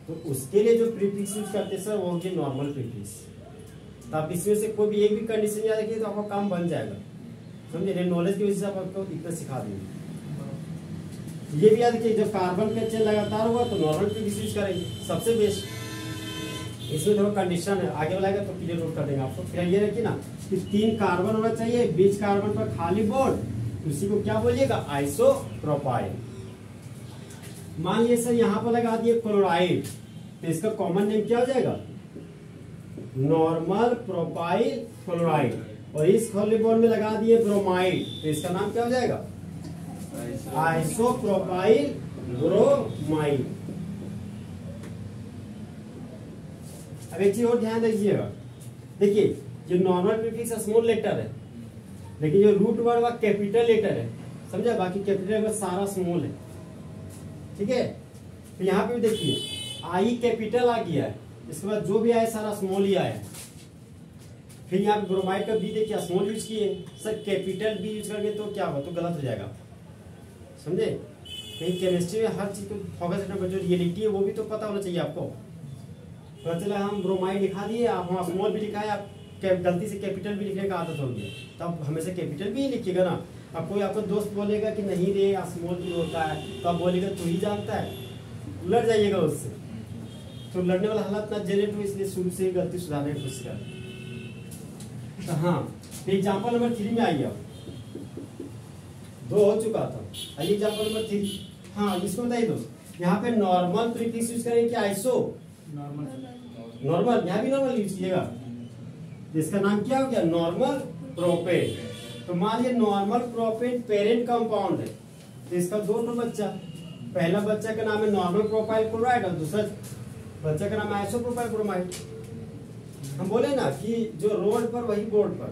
तो उसके लिए जो प्रीफिक्स यूज करते हैं सर वो होगी नॉर्मल प्रीफिक्स। तो आप इसमें से कोई भी एक भी कंडीशन याद रखिए तो आपका काम बन जाएगा, समझे। नॉलेज की वजह से आपको इतना सिखा देंगे। ये भी याद रखिए, जब कार्बन का चेन लगातार हुआ तो नॉर्मल प्रीफिक्स यूज करेंगे, सबसे बेस्ट। इसमें थोड़ा कंडीशन है, आगे वाला तो क्लियर नोट कर देंगे आपको। फिर ये रखिए ना कि 3 कार्बन होना चाहिए, बीच कार्बन पर खाली बॉन्ड, उसी को क्या बोलिएगा, आइसोप्रोपाइल। मान लीजिए सर यहाँ पर लगा दिए क्लोराइड, तो इसका कॉमन नेम क्या हो जाएगा, नॉर्मल प्रोपाइल क्लोराइड। और इस खाली बॉन्ड में लगा दिए ब्रोमाइड, तो इसका नाम क्या हो जाएगा, आइसोप्रोपाइल ब्रोमाइड। अब एक चीज और ध्यान दीजिएगा, देखिए जो नॉर्मल प्रीफिक्स स्मॉल लेटर है, लेकिन जो रूट वर्ड वह कैपिटल लेटर है, समझा, बाकी कैपिटल में सारा स्मॉल है, ठीक है। तो यहाँ पे भी देखिए आई कैपिटल आ गया है, इसके बाद जो भी आया सारा स्मॉल ही आया। फिर यहाँ पे ब्रोमाइड का बी देखिए स्मॉल यूज किए, सर कैपिटल बी यूज करके तो क्या होगा, तो गलत हो जाएगा, समझे। कहीं केमिस्ट्री में हर चीज को फोकस रखना, जो रियलिटी है वो भी तो पता होना चाहिए आपको। पता चला हम ब्रोमाइड लिखा दिए, आप वहाँ स्मॉल भी लिखा है, आप गलती से कैपिटल भी लिखने का आदत हो गया, तब हमेशा कैपिटल भी लिखिएगा ना। अब कोई आपका दोस्त बोलेगा कि नहीं रे स्मॉल भी होता है, तो आप बोलेगा तू ही जानता है, लड़ जाइएगा उससे। तो लड़ने वाला हालत ना जनरेट हो, इसलिए शुरू से ही गलती सुधारने की कोशिश कर। तो हाँ, एग्जाम्पल नंबर 3 में आइए आप, 2 हो चुका था, आइए एग्जाम्पल नंबर 3। हाँ, इसको बताइए दोस्त, यहाँ पे नॉर्मल प्रीफिक्स यूज करेंगे कि आइसो नॉर्मल, यहाँ भी नॉर्मल यूज कीजिएगा, इसका नाम क्या हो गया, नॉर्मल प्रोपेन। तो मान लीजिए नॉर्मल प्रोपेन पेरेंट कंपाउंड है, तो इसका 2 बच्चा, पहला बच्चा का नाम है नॉर्मल प्रोपाइल क्लोराइड और दूसरा बच्चा का नाम है आइसोप्रोपाइल ब्रोमाइड। हम बोले ना कि जो रोड पर वही बोर्ड पर,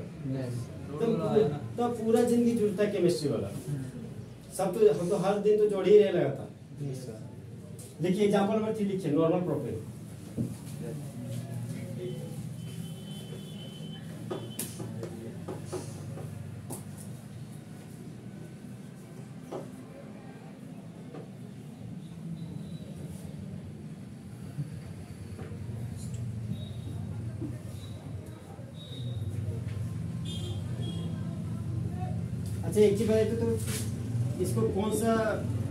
तो पूरा जिंदगी जुड़ता है केमिस्ट्री वाला, सब तो हम तो हर दिन तो जोड़ ही रहे लगातार। देखिए एग्जाम्पल नंबर 3 लिखिए, नॉर्मल प्रोपेन। अच्छा एक चीज बताइए तो इसको कौन सा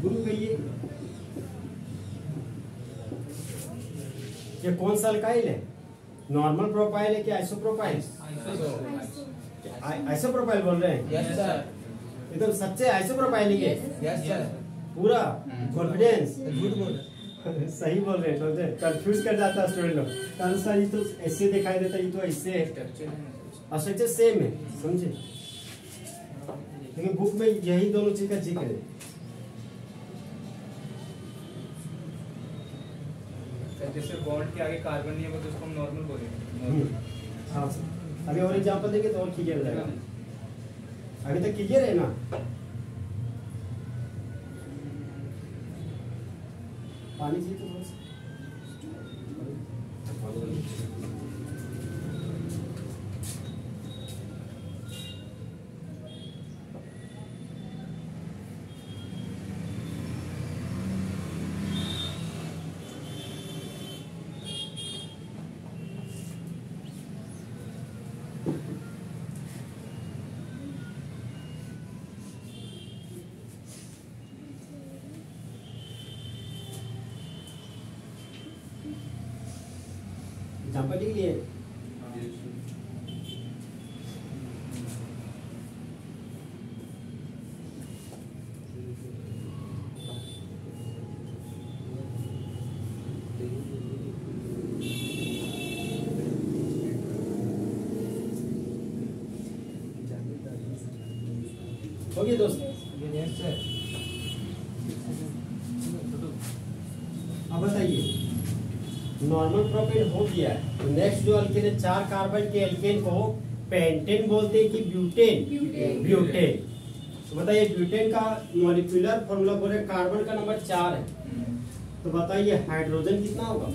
ग्रुप है ये कौन सा अल्काइल है? नॉर्मल प्रोपाइल है कि आइसोप्रोपाइल? आइसोप्रोपाइल बोल रहे हैं? Yes sir. एकदम सच्चे आइसोप्रोपाइल ही है? Yes sir. पूरा कॉन्फिडेंस? झूठ बोल सही बोल रहे हैं। कंफ्यूज कर जाता है स्टूडेंट लोग, कारण सर ये तो ऐसे दिखाई देता है, ये तो ऐसे है, स्ट्रक्चर सेम है, समझे? लेकिन बुक में यही दोनों चीज का जिक्र है। जैसे बॉन्ड के आगे कार्बन नहीं है तो उसको हम नॉर्मल बोलेंगे। हाँ सर, अभी और एग्जांपल देंगे तो और क्लियर हो जाएगा। अभी तक क्लियर है ना? पानी चाहिए तो बस। एग्जाम्पल के लिए हो गया दोस्त? Yes sir. अब बताइए, नॉर्मल प्रोपेन हो गया है, तो नेक्स्ट जो अल्केन है, 4 कार्बन के अल्केन को पेंटेन बोलते हैं कि ब्यूटेन? ब्यूटेन। तो बताइए ब्यूटेन का मॉलिक्यूलर फॉर्मूला बोले कार्बन का नंबर 4 है, तो बताइए हाइड्रोजन कितना होगा?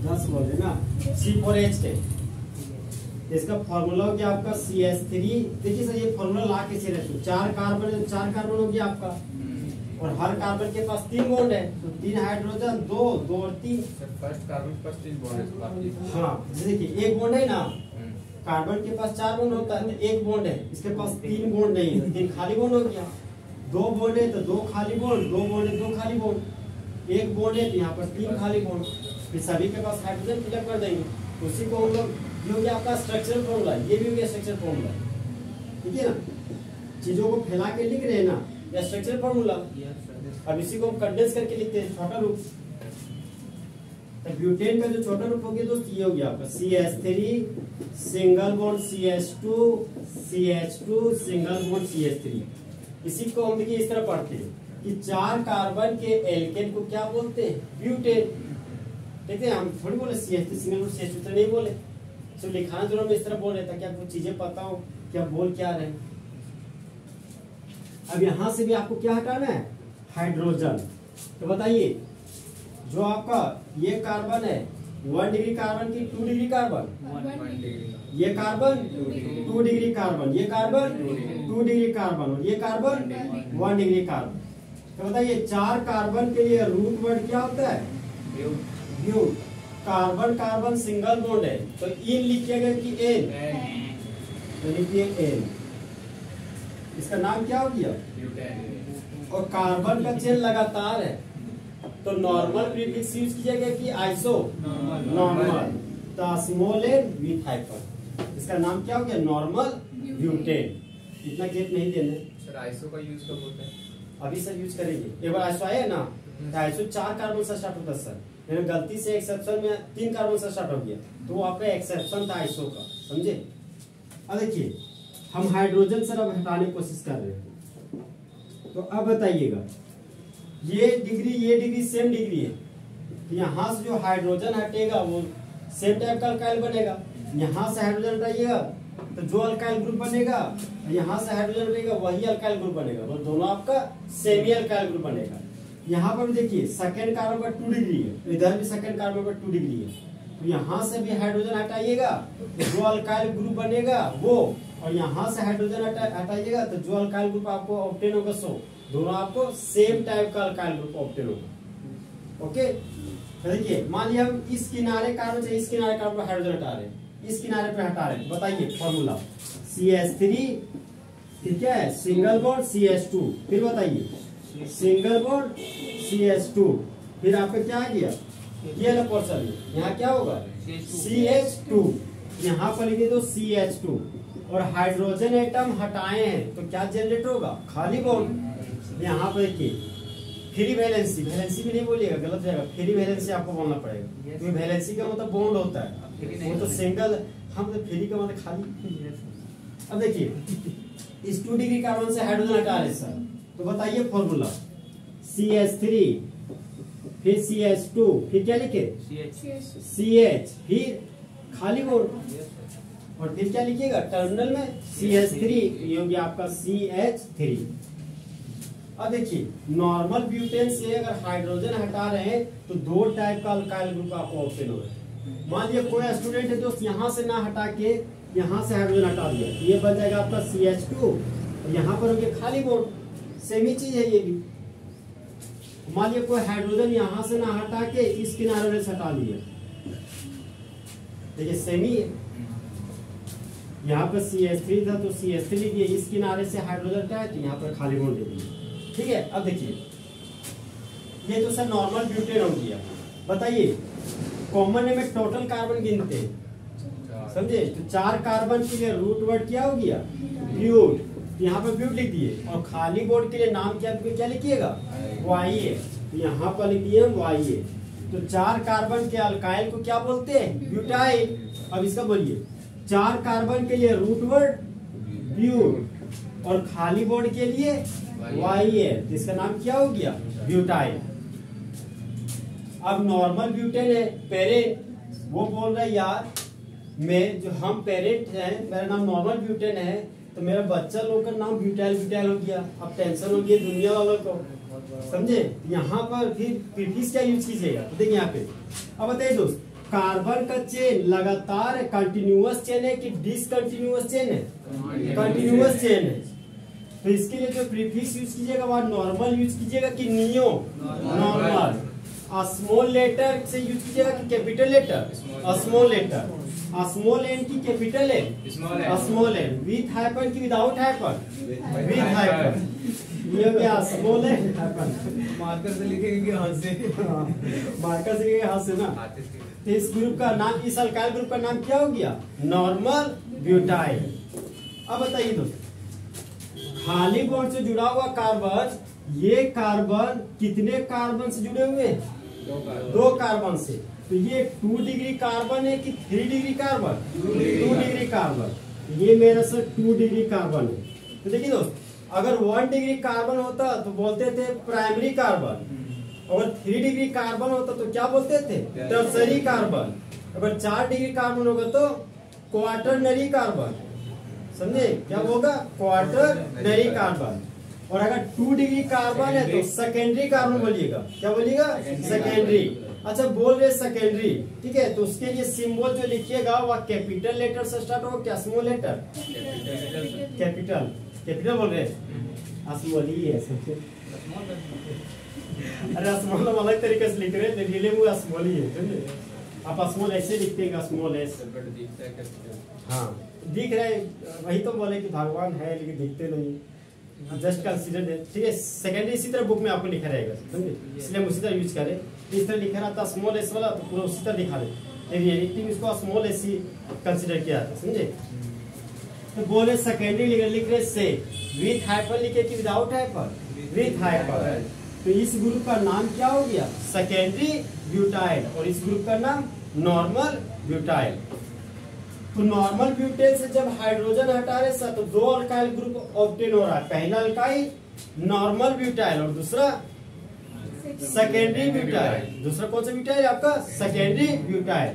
10 बोल रहे ना, C4H10। इसका फॉर्मूला हो गया आपका CH3। देखिए सर ये फॉर्मूला ला के चले, 4 कार्बन हो गया आपका, और हर कार्बन के पास 3 बॉन्ड है, तो 3 हाइड्रोजन, 2 और 3। फर्स्ट कार्बन पर 3 बॉन्ड है। हाँ जैसे देखिए एक बॉन्ड है ना, कार्बन के पास 4 बॉन्ड होता है, तो एक बॉन्ड है, इसके पास 3 बॉन्ड नहीं है, 3 खाली बॉन्ड हो गया। 2 बॉन्ड है तो 2 खाली बॉन्ड, 2 बॉन्ड है 2 खाली बॉन्ड, 1 बॉन्ड है तो यहाँ पर 3 खाली बॉन्ड, फिर सभी के पास हाइड्रोजन फिलअप कर देंगे। उसी को हम लोग, ये हो गया आपका स्ट्रक्चरल फॉर्मूला, ये भी हो गया स्ट्रक्चरल फॉर्मूला, ठीक है ना? चीजों को फैला के लिख रहे हैं ना, या स्ट्रक्चरल फॉर्मूला। अब इसी को हम कंडेंस करके लिखते हैं, छोटा रूप। तो ब्यूटेन का जो छोटा रूप हो गया दोस्त, ये हो गया आपका CH3 single bond CH2 single bond CH3। इसी को हम देखिए इस तरह पढ़ते हैं कि 4 कार्बन के एल्केन को क्या बोलते हैं? ब्यूटेन। देखते हैं, हम थोड़ी बोले CH3 सिंगल बॉन्ड CH2 तो नहीं बोले, सिर्फ लिखाना जरूर हम इस तरह बोल रहे ताकि आपको चीजें पता हो क्या बोल क्या रहे। अब यहां से भी आपको क्या हटाना है? हाइड्रोजन। तो बताइए जो आपका ये कार्बन है 1 डिग्री कार्बन की 2 डिग्री कार्बन, ये कार्बन 2 डिग्री कार्बन, ये कार्बन 2 डिग्री कार्बन, और ये कार्बन 1 डिग्री कार्बन। तो बताइए 4 कार्बन के लिए रूट वर्ड क्या होता है? But. Carbon carbon single bond है, तो इन लिखिएगा कि एन, तो लिखिए एन। इसका नाम क्या हो गया? और कार्बन का चेन लगातार है, तो नॉर्मल प्रीफिक्स यूज कीजिएगा कि आइसो नॉर्मल, तो स्मॉल एन विथ हाइफन। इसका नाम क्या हो गया? Normal butane. इतना गेप नहीं देना सर। आइसो का यूज कब होता है? अभी सर यूज करेंगे। एक बार आइसो आया ना, तो आइसो 4 कार्बन से स्टार्ट होता है सर, मैंने गलती से एक्सेप्शन में 3 कार्बन से स्टार्ट हो गया, तो वो आपका एक्सेप्शन था आइसो का, समझे? अब देखिए हम हाइड्रोजन सर अब हटाने की कोशिश कर रहे हैं, तो अब बताइएगा ये डिग्री सेम डिग्री है, तो यहाँ से जो हाइड्रोजन हटेगा वो सेम टाइप का अल्काइल बनेगा। यहाँ से हाइड्रोजन हटाइएगा तो जो अल्काइल ग्रुप बनेगा, यहाँ से हाइड्रोजन बनेगा वही अल्काइल ग्रुप बनेगा, वो दोनों आपका सेमी अल्काइल ग्रुप बनेगा। यहाँ पर भी देखिए सेकंड कार्बन पर 2 डिग्री है, तो इधर भी सेकंड कार्बन पर 2 डिग्री है, तो यहाँ से भी हाइड्रोजन हटाइएगा तो जो अल्काइल ग्रुप बनेगा वो, और यहाँ से हाइड्रोजन हटाइएगा तो जो अल्काइल ग्रुप आपको ऑब्टेन होगा सो, दोनों आपको सेम टाइप का अल्काइल ग्रुप ऑब्टेन होगा। ओके, तो देखिए मान लिया हम इस किनारे कार्बन से इस किनारे कार्बन पर हाइड्रोजन हटा रहे हैं, इस किनारे पे हटा रहे हैं, बताइए फॉर्मूला CH3 फिर क्या है सिंगल बॉन्ड CH2, फिर बताइए सिंगल बॉन्ड CH2, फिर आपका क्या आ गया ये वाला पोर्शन, यहाँ क्या होगा CH2, यहाँ पर लिखे तो CH2 और हाइड्रोजन एटम हटाए हैं तो क्या जनरेट होगा खाली बॉन्ड। यहाँ पर देखिए फ्री वैलेंसी, वैलेंसी भी नहीं बोलिएगा गलत जाएगा, फ्री वैलेंसी आपको बोलना पड़ेगा क्योंकि वैलेंसी का मतलब बॉन्ड होता है, वो तो सिंगल, हम तो फ्री का मतलब खाली। अब देखिए इस 2 डिग्री कार्बन से हाइड्रोजन हटा रहे सर, तो बताइए फॉर्मूला CH3 फिर CH2 फिर क्या लिखे CH फिर खाली बॉन्ड और फिर क्या लिखिएगा टर्मिनल में CH3, ये हो गया आपका CH3। अब देखिए नॉर्मल ब्यूटेन से अगर हाइड्रोजन हटा रहे हैं तो 2 टाइप का अल्काइल ग्रुप आपको ऑप्शन हो रहा है। मान लीजिए कोई स्टूडेंट है दोस्त यहाँ से ना हटा के यहाँ से हाइड्रोजन हटा दिया, ये बन जाएगा आपका CH2 और यहाँ पर होंगे खाली बॉन्ड, सेम ही चीज है ये भी। मान लीजिए कोई हाइड्रोजन यहाँ से ना हटा के इस किनारे से हटा दिया, देखिए सेम ही है, यहाँ पर CH3 था तो CH3 लिख दिए, इस किनारे से हाइड्रोजन हटाया तो यहाँ पर खाली बॉन्ड दे दिए, ठीक है। अब देखिए ये तो सर नॉर्मल ब्यूटेन हो गया, बताइए कॉमन में टोटल कार्बन गिनते हैं समझे, तो 4 कार्बन के लिए रूट वर्ड क्या हो गया ब्यूट, यहाँ पर ब्यूट लिख दिए और खाली बॉन्ड के लिए नाम क्या लिखिएगा YA, यहाँ पर लिख दिए YA। तो 4 कार्बन के अल्काइल को क्या बोलते हैं ब्यूटाइल। अब इसका बोलिए 4 कार्बन के लिए रूट वर्ड ब्यूट और खाली बॉन्ड के लिए YA, तो इसका नाम क्या हो गया ब्यूटाइल। अब नॉर्मल ब्यूटेन है पेरेंट, वो बोल रहा है यार मैं जो हम पेरेंट है मेरा नाम नॉर्मल ब्यूटेन है तो मेरा बच्चा लोग का नाम ब्यूटाइल ब्यूटाइल हो गया, अब टेंशन हो गई दुनिया वालों को समझे। यहाँ पर फिर प्रीफिक्स क्या यूज कीजिएगा, तो देखिए यहाँ पे अब बताइए दोस्त कार्बन का चेन लगातार कंटिन्यूअस चेन है कि डिसकंटिन्यूअस चेन है, कंटिन्यूअस चेन है, तो इसके लिए जो प्रीफिक्स यूज कीजिएगा वह नॉर्मल यूज कीजिएगा कि नियो नॉर्मल, स्मॉल लेटर से यूज कीजिएगा कि capital letter small letter, small N की capital N small N, with hyphen की विदाउट हाइपन विथ हाइपन, ये हो गया स्मॉल एन हाइपन, मार्कर से लिखेंगे हाथ से, मार्कर से लिखेंगे हाथ से ना। तो इस ग्रुप का नाम, इस अल्काइल ग्रुप का नाम क्या हो गया नॉर्मल ब्यूटाइल। अब बताइए दोस्तों खाली बॉन्ड से जुड़ा हुआ कार्बन, ये कार्बन कितने कार्बन से जुड़े हुए हैं 2 कार्बन से, तो ये 2 डिग्री कार्बन है कि 3 डिग्री कार्बन 2 डिग्री कार्बन, ये मेरा सर 2 डिग्री कार्बन है। तो देखिए दोस्त अगर 1 डिग्री कार्बन होता तो बोलते थे प्राइमरी कार्बन, अगर 3 डिग्री कार्बन होता तो क्या बोलते थे टर्सरी कार्बन, अगर 4 डिग्री कार्बन होगा तो क्वार्टरनरी कार्बन, समझे क्या होगा क्वार्टरनरी कार्बन, और अगर 2 डिग्री कार्बन है तो सेकेंडरी कार्बन बोलिएगा, क्या बोलिएगा सेकेंडरी। अच्छा बोल रहे सेकेंडरी, ठीक है, तो उसके लिए सिंबल जो लिखिएगा वह कैपिटल लेटर से स्टार्ट होगा क्या स्मॉल लेटर कैपिटल, कैपिटल बोल रहे स्मॉल ही है अरे स्मॉल अलग तरीके से लिख रहे थे, वो स्मॉल ही है, आप स्मॉल ऐसे लिखते हैं स्मॉल एस, हाँ दिख रहे वही तो बोले कि भगवान है लेकिन दिखते नहीं, जस्ट कंसीडर, ठीक है। सेकेंडरी इसी तरह बुक में आपको लिखा रहेगा समझे, इसलिए हम उसी तरह यूज करें, इस तरह लिखा रहता स्मॉल एस वाला तो पूरा उसी तरह दिखा दे, लेकिन इसको स्मॉल एस ही कंसीडर किया जाता है समझे। तो बोले सेकेंडरी लिख रहे से विथ हाइपर लिखे कि विदाउट हाइपर विथ हाइपर, तो इस ग्रुप का नाम क्या हो गया सेकेंडरी ब्यूटाइल और इस ग्रुप का नाम नॉर्मल ब्यूटाइल। तो नॉर्मल ब्यूटेन से जब हाइड्रोजन हटा रहे सर तो 2 अल्काइल ग्रुप ऑब्टेन हो रहा है, पहला अल्काइल नॉर्मल ब्यूटाइल और दूसरा सेकेंडरी ब्यूटाइल, दूसरा कौन सा ब्यूटाइल आपका सेकेंडरी ब्यूटाइल।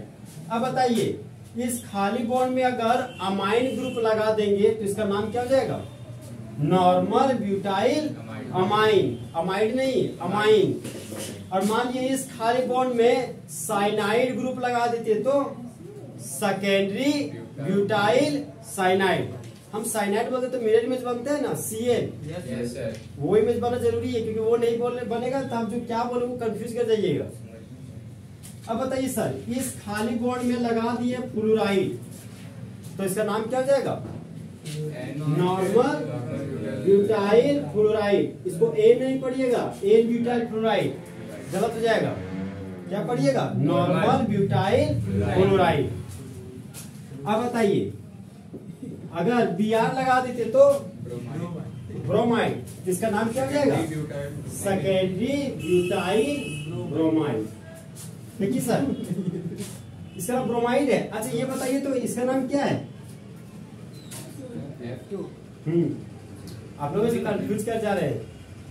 अब बताइए इस खाली बॉन्ड में अगर अमाइन ग्रुप लगा देंगे तो इसका नाम क्या हो जाएगा नॉर्मल ब्यूटाइल अमाइन, अमाइड नहीं अमाइन। और मान लीजिए इस खाली बॉन्ड में साइनाइड ग्रुप लगा देते तो सेकेंडरी ब्यूटाइल साइनाइड, हम साइनाइड बोलते तो मिरर इमेज बनते हैं ना CN, वो इमेज बना जरूरी है क्योंकि वो नहीं बोलने बनेगा तो हम जो क्या बोले वो कंफ्यूज कर जाइएगा। अब बताइए सर इस खाली बॉन्ड में लगा दिए फ्लोराइड तो इसका नाम क्या हो जाएगा नॉर्मल ब्यूटाइल फ्लोराइड। इसको एन नहीं पढ़िएगा, एन ब्यूटाइल फ्लोराइड गलत हो जाएगा। क्या पढ़िएगा? Normal butyl fluoride. अब बताइए, अगर Br लगा देते तो ब्रोमाइड, इसका नाम क्या हो जाएगा? Secondary butyl bromide. देखिए सर, इसका नाम ब्रोमाइड है। अच्छा ये बताइए तो इसका नाम क्या है? आप लोग कंफ्यूज कर जा रहे हैं।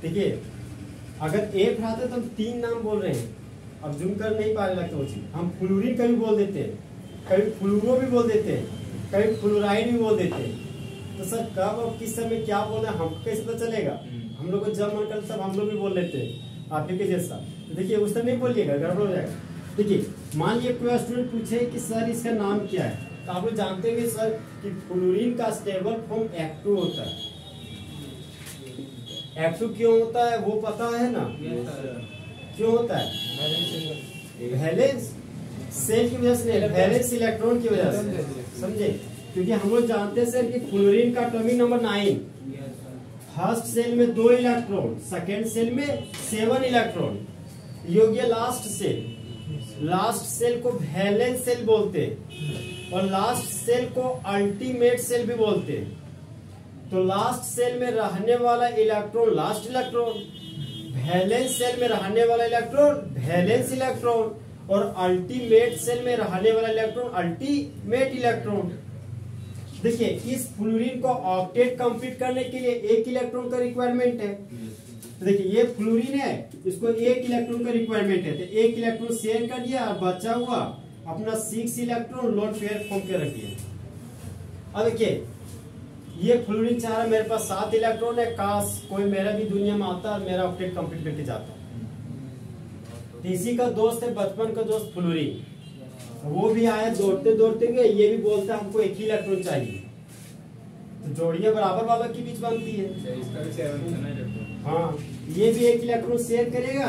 देखिए, अगर एफ रहता तो हम 3 नाम बोल रहे हैं, अब जूम कर नहीं पा रहे लगता वो चीज। हम फ्लूरिन कभी बोल देते हैं, कभी फ्लूरो भी बोल देते हैं, कभी फ्लोराइड भी बोल देते हैं। तो सर कब और किस समय क्या बोलना है हमको कैसे पता चलेगा? हम लोग को जब मन कर सब हम लोग भी बोल लेते हैं आपके के जैसा। तो देखिए उस तरह नहीं बोलिएगा, गड़बड़ हो जाएगा। देखिए मान लिया कोई स्टूडेंट पूछे कि सर इसका नाम क्या है, तो आप लोग जानते हैं सर कि फ्लोरीन का स्टेबल फॉर्म F2 होता है। F2 क्यों होता है वो पता है ना? क्यों होता है? वैलेंस सेल की वजह से, वैलेंस इलेक्ट्रॉन की वजह से, समझे? क्योंकि हम लोग जानते हैं सर कि फ्लोरीन का एटॉमिक नंबर 9, फर्स्ट सेल में 2 इलेक्ट्रॉन, सेकेंड सेल में 7 इलेक्ट्रॉन, ये हो गया लास्ट सेल। लास्ट सेल को वैलेंस सेल बोलते हैं और लास्ट सेल को अल्टीमेट सेल भी बोलते हैं। तो लास्ट सेल में रहने वाला electron last electron, valence shell में रहने वाला इलेक्ट्रॉन वैलेंस इलेक्ट्रॉन, और अल्टीमेट सेल में रहने वाला इलेक्ट्रॉन अल्टीमेट इलेक्ट्रॉन। देखिए इस फ्लोरीन को ऑक्टेट कंप्लीट करने के लिए 1 इलेक्ट्रॉन का रिक्वायरमेंट है। तो देखिए ये फ्लोरीन है, इसको 1 इलेक्ट्रॉन का रिक्वायरमेंट है, तो 1 इलेक्ट्रॉन शेयर कर दिया और बचा हुआ अपना 6 इलेक्ट्रॉन लोन पेयर फॉर्म के रख दिया। अब देखिए ये फ्लोरीन चाह रहा मेरे पास 7 इलेक्ट्रॉन है, काश कोई मेरा भी दुनिया में आता मेरा ऑक्टेट कंप्लीट करके जाता। तो इसी का दोस्त है, बचपन का दोस्त फ्लोरीन, वो भी आया दौड़ते दौड़ते गए, ये भी बोलता है हमको 1 ही इलेक्ट्रॉन चाहिए। तो जोड़ियां बराबर बाबा के बीच बनती है। हाँ ये भी 1 इलेक्ट्रॉन शेयर करेगा,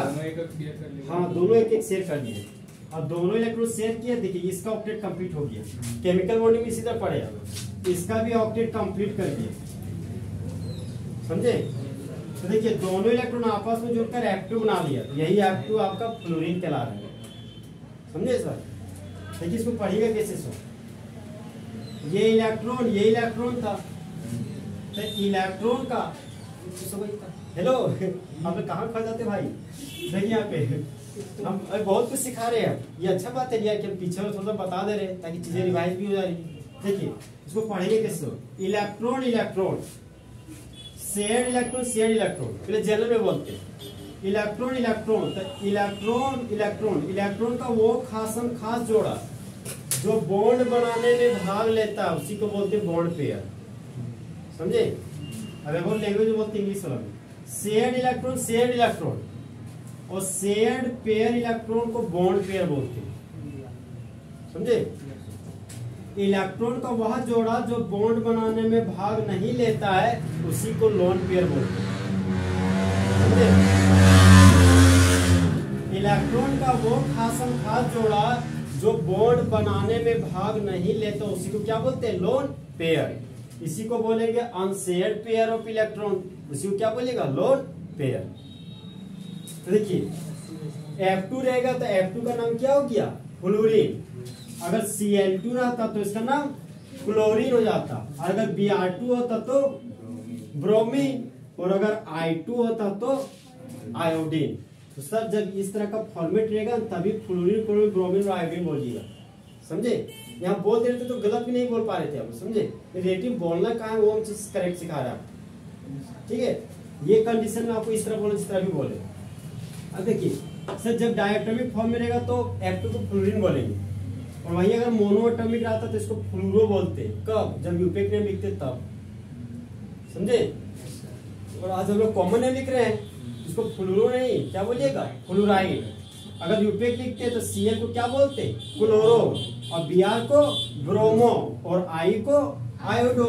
हाँ दोनों 1-1 शेयर कर दिए और दोनों इलेक्ट्रॉन शेयर किया। देखिए इसका ऑक्टेट कंप्लीट हो गया, केमिकल बॉन्डिंग में इसी तरह पड़ेगा, इसका भी ऑक्टेट कंप्लीट कर दिया, समझे? तो देखिए दोनों इलेक्ट्रॉन आपस में जुड़कर F2 बना लिया, यही F2 आपका फ्लोरीन कहला रहा है, समझे सर? देखिए इसको पढ़िएगा कैसे सो, ये इलेक्ट्रॉन था, तो इलेक्ट्रॉन का हेलो आप लोग कहाँ खा जाते भाई? देखिए यहाँ पे हम बहुत कुछ सिखा रहे हैं, ये अच्छा बात है यार कि हम पीछे थोड़ा बता दे रहे हैं ताकि चीजें रिवाइज भी हो जा रही। देखिए इसको पढ़ेंगे कैसे? इलेक्ट्रॉन शेयर्ड इलेक्ट्रॉन पहले जनरल में बोलते हैं। इलेक्ट्रॉन तो इलेक्ट्रॉन का वो खास जोड़ा जो बॉन्ड बनाने में भाग लेता है उसी को बोलते हैं बॉन्ड पेयर, समझे? अगर वो लैंग्वेज बोलते इंग्लिश वाला में शेयर्ड इलेक्ट्रॉन और शेयर्ड पेयर इलेक्ट्रॉन को बॉन्ड पेयर बोलते हैं, समझे? इलेक्ट्रॉन का वह जोड़ा जो बॉन्ड बनाने में भाग नहीं लेता है उसी को लोन पेयर बोलते हैं, समझे? इलेक्ट्रॉन का वो खास जोड़ा जो बॉन्ड बनाने में भाग नहीं लेता उसी को क्या बोलते हैं? Lone pair. इसी को बोलेंगे अनशेयर्ड पेयर ऑफ इलेक्ट्रॉन, उसी को क्या बोलेगा? Lone pair. तो देखिए F2 रहेगा तो F2 का नाम क्या हो गया? फ्लोरीन। अगर Cl2 रहता तो इसका नाम क्लोरीन हो जाता, और अगर Br2 होता तो ब्रोमीन, और अगर I2 होता तो आयोडीन। तो सर जब इस तरह का फॉर्मेट रहेगा तभी फ्लोरीन, क्लोरीन, ब्रोमीन और आयोडीन बोलिएगा, समझे? यहाँ बोल दे रहे थे तो गलत भी नहीं बोल पा रहे थे आप, समझे? रिलेटिव बोलना कहाँ है वो हम चीज करेक्ट सिखा रहे हैं, ठीक है? ये कंडीशन में आपको इस तरह बोले जिस तरह भी बोले। अब देखिए सर जब डायटोमिक फॉर्म में रहेगा तो F2 को फ्लोरीन बोलेंगे, और वही अगर मोनोएटॉमिक रहता तो इसको फ्लूरो बोलते। कब? जब यूपेक नेम लिखते तब, समझे? और आज हम लोग कॉमन नेम लिख रहे हैं, इसको फ्लूरो नहीं क्या बोलिएगा? फ्लोराइड। अगर यूपेक लिखते हैं तो Cl को क्या बोलते? क्लोरो, और Br को ब्रोमो, और I को आयोडो।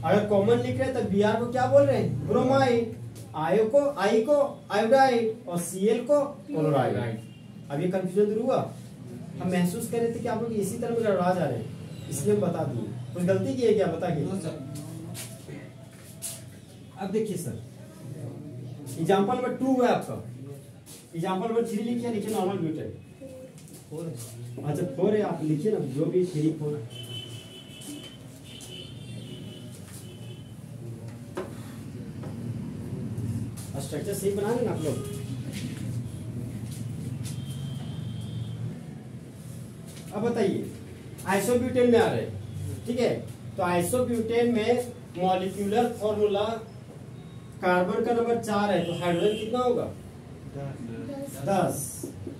अगर कॉमन लिख रहे हैं तो Br को क्या बोल रहे हैं? ब्रोमाइड, I को आयोडाइड, और Cl को क्लोराइड। अब ये कंफ्यूजन दूर हुआ? हम महसूस कर रहे थे कि आप लोग इसी तरह में गड़बड़ा जा रहे हैं, इसलिए हम बता दिए। कुछ गलती की है क्या बताइए। No sir. अब देखिए सर, एग्जाम्पल नंबर 2 है आपका, एग्जाम्पल नंबर 3 लिखिए, लिखिए नॉर्मल ब्यूटेन। 4 है। अच्छा 4 है, आप लिखिए ना जो भी 3 4। स्ट्रक्चर सही बना लेना आप लोग। अब बताइए आइसोब्यूटेन में आ रहे हैं, ठीक है। तो आइसोब्यूटेन में मॉलिक्यूलर फॉर्मूला कार्बन का नंबर 4 है, तो हाइड्रोजन कितना होगा 10।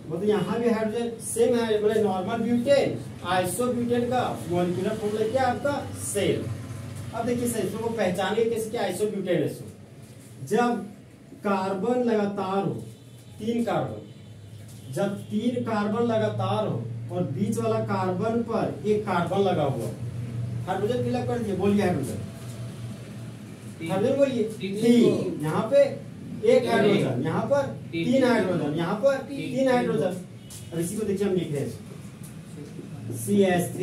मतलब यहाँ भी हाइड्रोजन सेम है, मतलब नॉर्मल ब्यूटेन आइसोब्यूटेन का मॉलिक्यूलर फॉर्मूला क्या आपका सेम। अब देखिए सर इसको पहचाने कैसे क्या आइसोब्यूटेन है। जब कार्बन लगातार हो, 3 कार्बन, जब 3 कार्बन लगातार हो और बीच वाला कार्बन पर एक कार्बन लगा हुआ, हाइड्रोजन फिलअप कर दिए, बोलिए हाइड्रोजन, हाइड्रोजन बोलिए 3, यहाँ पे एक हाइड्रोजन, यहाँ पर 3 हाइड्रोजन, यहाँ पर 3 हाइड्रोजन। अब इसी को देखिए हम लिख रहे हैं CH3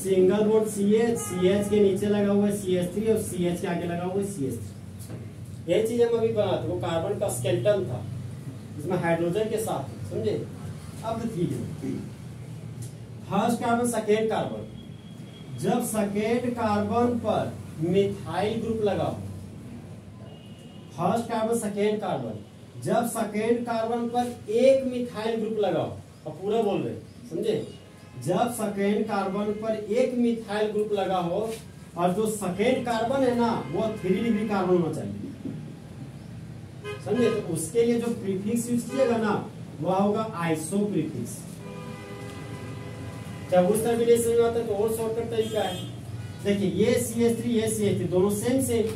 single bond CH, CH के नीचे लगा हुआ है CH3 और CH के आगे लगा हुआ है CH3। यही चीज हम अभी बना थे, वो कार्बन का स्केलेटन था इसमें हाइड्रोजन के साथ, समझे। अब ठीक है, फर्स्ट कार्बन सेकेंड कार्बन, जब सेकेंड कार्बन पर मिथाइल ग्रुप लगाओ, फर्स्ट कार्बन सेकेंड कार्बन, जब सेकेंड कार्बन पर एक मिथाइल ग्रुप लगाओ, अब पूरा बोल रहे समझे, जब सेकेंड कार्बन पर एक मिथाइल ग्रुप लगा हो और जो सेकेंड कार्बन है ना वो 3 डिग्री कार्बन होना चाहिए, समझे। तो उसके लिए जो प्रीफिक्स यूज किएगा ना वह होगा आइसो प्रीफिक्स। जब उस तरह भी नहीं समझ आता तो और शॉर्टकट तरीका है, देखिए ये CH3 ये CH3 दोनों सेम सेम,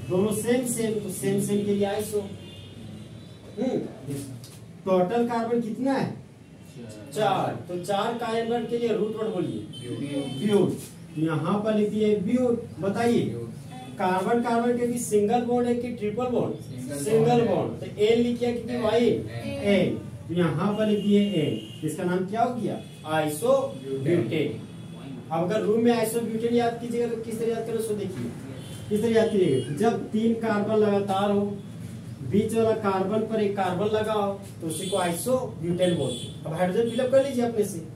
दोनों सेम सेम, तो सेम सेम के लिए आइसो। टोटल कार्बन कितना है 4, तो 4 कार्बन के लिए रूट वर्ड बोलिए ब्यूट, यहाँ पर लिख दिए ब्यूट। बताइए कार्बन कार्बन के बीच सिंगल बॉन्ड है कि ट्रिपल बॉन्ड, सिंगल बॉन्ड, तो एन लिखिए कि वाई एन, तो यहाँ पर लिख दिए एन, इसका नाम क्या हो गया आइसोब्यूटेन। अब अगर रूम में आइसोब्यूटेन याद कीजिएगा तो किस तरह याद करें, सो देखिए किस तरह याद कीजिएगा। जब 3 कार्बन लगातार हो, बीच वाला कार्बन पर एक कार्बन लगा हो तो उसी को आइसोब्यूटेन बोलते हैं। अब हाइड्रोजन फिलअप कर लीजिए अपने से,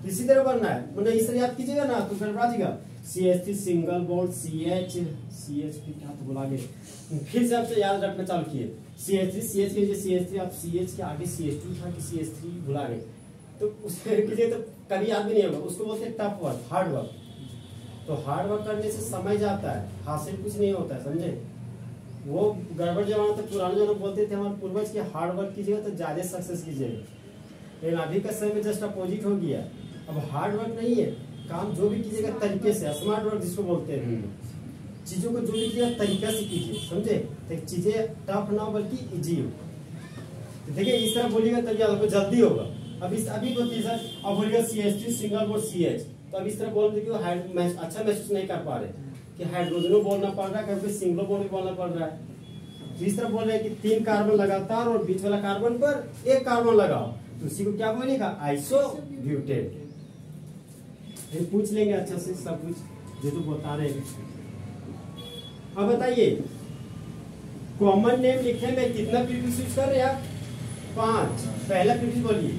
इसी तरह बनना है, मतलब इस तरह याद कीजिएगा ना तो गड़बड़ा जाएगा। CH3 सिंगल बॉन्ड CH क्या तो बोला गया, फिर से आपसे याद रखना चालू किए CH3 CH के लिए CH3, आप CH के आगे CH2 था कि CH3 भुला गए, तो उसके लिए तो कभी याद भी नहीं होगा, उसको बोलते हैं टफ वर्क, हार्ड वर्क। तो हार्ड वर्क करने से समय जाता है, हासिल कुछ नहीं होता है, समझे। वो गड़बड़ जमाना तो पुराने जमाना बोलते थे हमारे पूर्वज के हार्ड वर्क कीजिएगा तो ज्यादा सक्सेस कीजिएगा, लेकिन अभी का समय में जस्ट अपोजिट हो गया। अब हार्ड वर्क नहीं है, काम जो भी कीजिएगा तरीके से, स्मार्ट वर्क जिसको बोलते हैं, चीजों को जो भी कीजिएगा तरीका से कीजिए, समझे, तो चीजें टफ ना हो बल्कि इजी हो। तो देखिए इस तरह बोलिएगा तभी आपको जल्दी होगा। अब इस अभी बोलती सर, अब बोलिएगा CH3 सिंगल बॉन्ड CH, तो अब इस तरह बोल देखिए अच्छा महसूस नहीं कर पा रहे कि हाइड्रोजनो बोलना पड़ रहा है, कभी सिंगल बॉन्ड भी बोलना पड़ रहा है। तो इस तरह बोल रहे हैं कि 3 कार्बन लगातार और बीच वाला कार्बन पर एक कार्बन लगाओ, तो उसी को क्या बोलेगा आइसोब्यूटेन। पूछ लेंगे अच्छा से सब कुछ जो तो बता रहे हैं। अब बताइए कॉमन नेम लिखने में कितना प्रीफिक्स यूज कर रहे हैं आप 5। पहला प्रीफिक्स बोलिए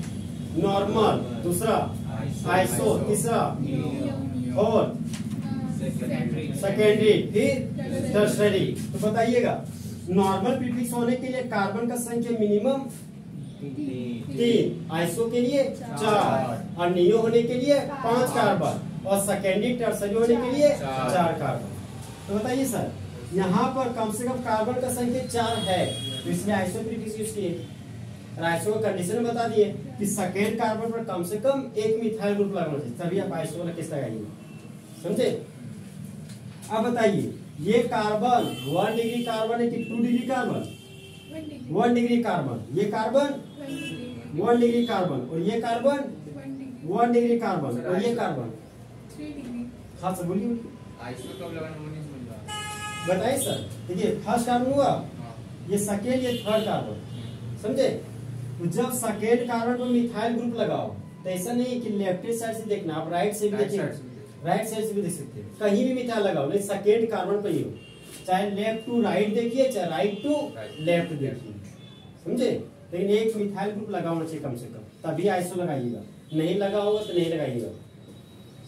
नॉर्मल, दूसरा आइसो, तीसरा फोर्थ, सेकेंडरी, फिर टर्शरी। तो बताइएगा नॉर्मल प्रीफिक्स होने के लिए कार्बन का संख्या मिनिमम 3, आइसो के लिए 4 और नियो होने के लिए 5 कार्बन और सेकेंडरी टर्सरी होने के लिए 4 कार्बन। तो बताइए सर यहाँ पर कम से कम कार्बन का संख्या 4 है, तो इसलिए आइसो प्रीफिक्स यूज किए। आइसो का कंडीशन बता दिए कि सेकेंड कार्बन पर कम से कम एक मिथाइल ग्रुप लगाना चाहिए, तभी आप आइसो वाला किस लगाएंगे, समझे। अब बताइए ये कार्बन 1 डिग्री कार्बन है कि 2 डिग्री कार्बन, 1 डिग्री कार्बन, ये कार्बन 1 डिग्री कार्बन और ये कार्बन 1 डिग्री कार्बन और ये कार्बन 3 डिग्री। हाँ सर बोलिए आइसो कब लगाना वो नहीं समझ रहा। बताइए सर। देखिए फर्स्ट कार्बन हुआ, ये सेकेंड, ये थर्ड कार्बन, समझे। तो जब सेकेंड कार्बन पर मिथाइल ग्रुप लगाओ तो ऐसा नहीं कि लेफ्ट साइड से देखना, आप राइट से भी देखिए, राइट साइड से भी देख सकते हैं, कहीं भी मिथाइल लगाओ, लेकिन सेकेंड कार्बन पे ही हो, चाहे लेफ्ट टू राइट देखिए चाहे राइट टू लेफ्ट देखिए, समझे। लेकिन एक मिथाइल ग्रुप लगा होना चाहिए कम से कम, तभी आइसो लगाइएगा, नहीं लगा होगा तो नहीं लगाइएगा,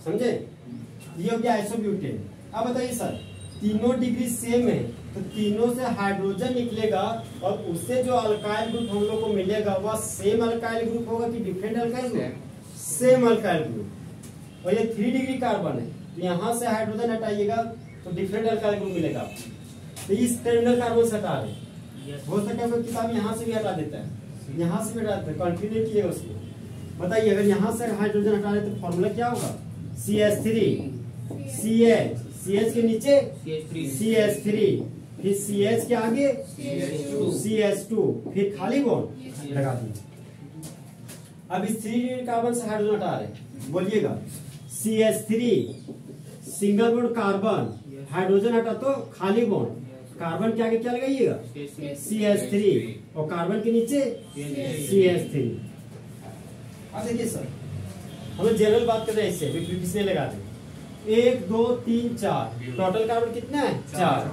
समझे। ये हो गया आइसोब्यूटेन। अब बताइए सर, तीनों डिग्री सेम है तो तीनों से हाइड्रोजन निकलेगा और उससे जो अल्काइल ग्रुप हम लोग को मिलेगा वह सेम अल्काइल ग्रुप होगा कि different alkyl group? Same alkyl group. और ये 3 डिग्री कार्बन है तो यहाँ से हाइड्रोजन हटाइएगा तो डिफरेंट अल्काइल ग्रुप मिलेगा आपको। तो इस टर्मिनल कार्बन से हटा रहे, हो सकता है किताब यहाँ से भी हटा देता है, यहाँ से भी हटा देता है, कंटिन्यू किएगा उसको। बताइए अगर यहाँ से हाइड्रोजन हटा रहे तो फॉर्मूला क्या होगा? CH3 CH, CH के नीचे CH3, फिर CH के आगे CH2, फिर खाली बॉन्ड लगा दीजिए। अब इस 3 डिग्री कार्बन से हाइड्रोजन हटा रहे, बोलिएगा CH3 single bond carbon, hydrogen हटा तो खाली बॉन्ड, कार्बन के आगे क्या लगाइएगा? CH3 और कार्बन के नीचे CH3। अब देखिए सर, हम जनरल बात कर रहे हैं, इससे किसने लगा दे 1 2 3 4, टोटल कार्बन कितना है? 4।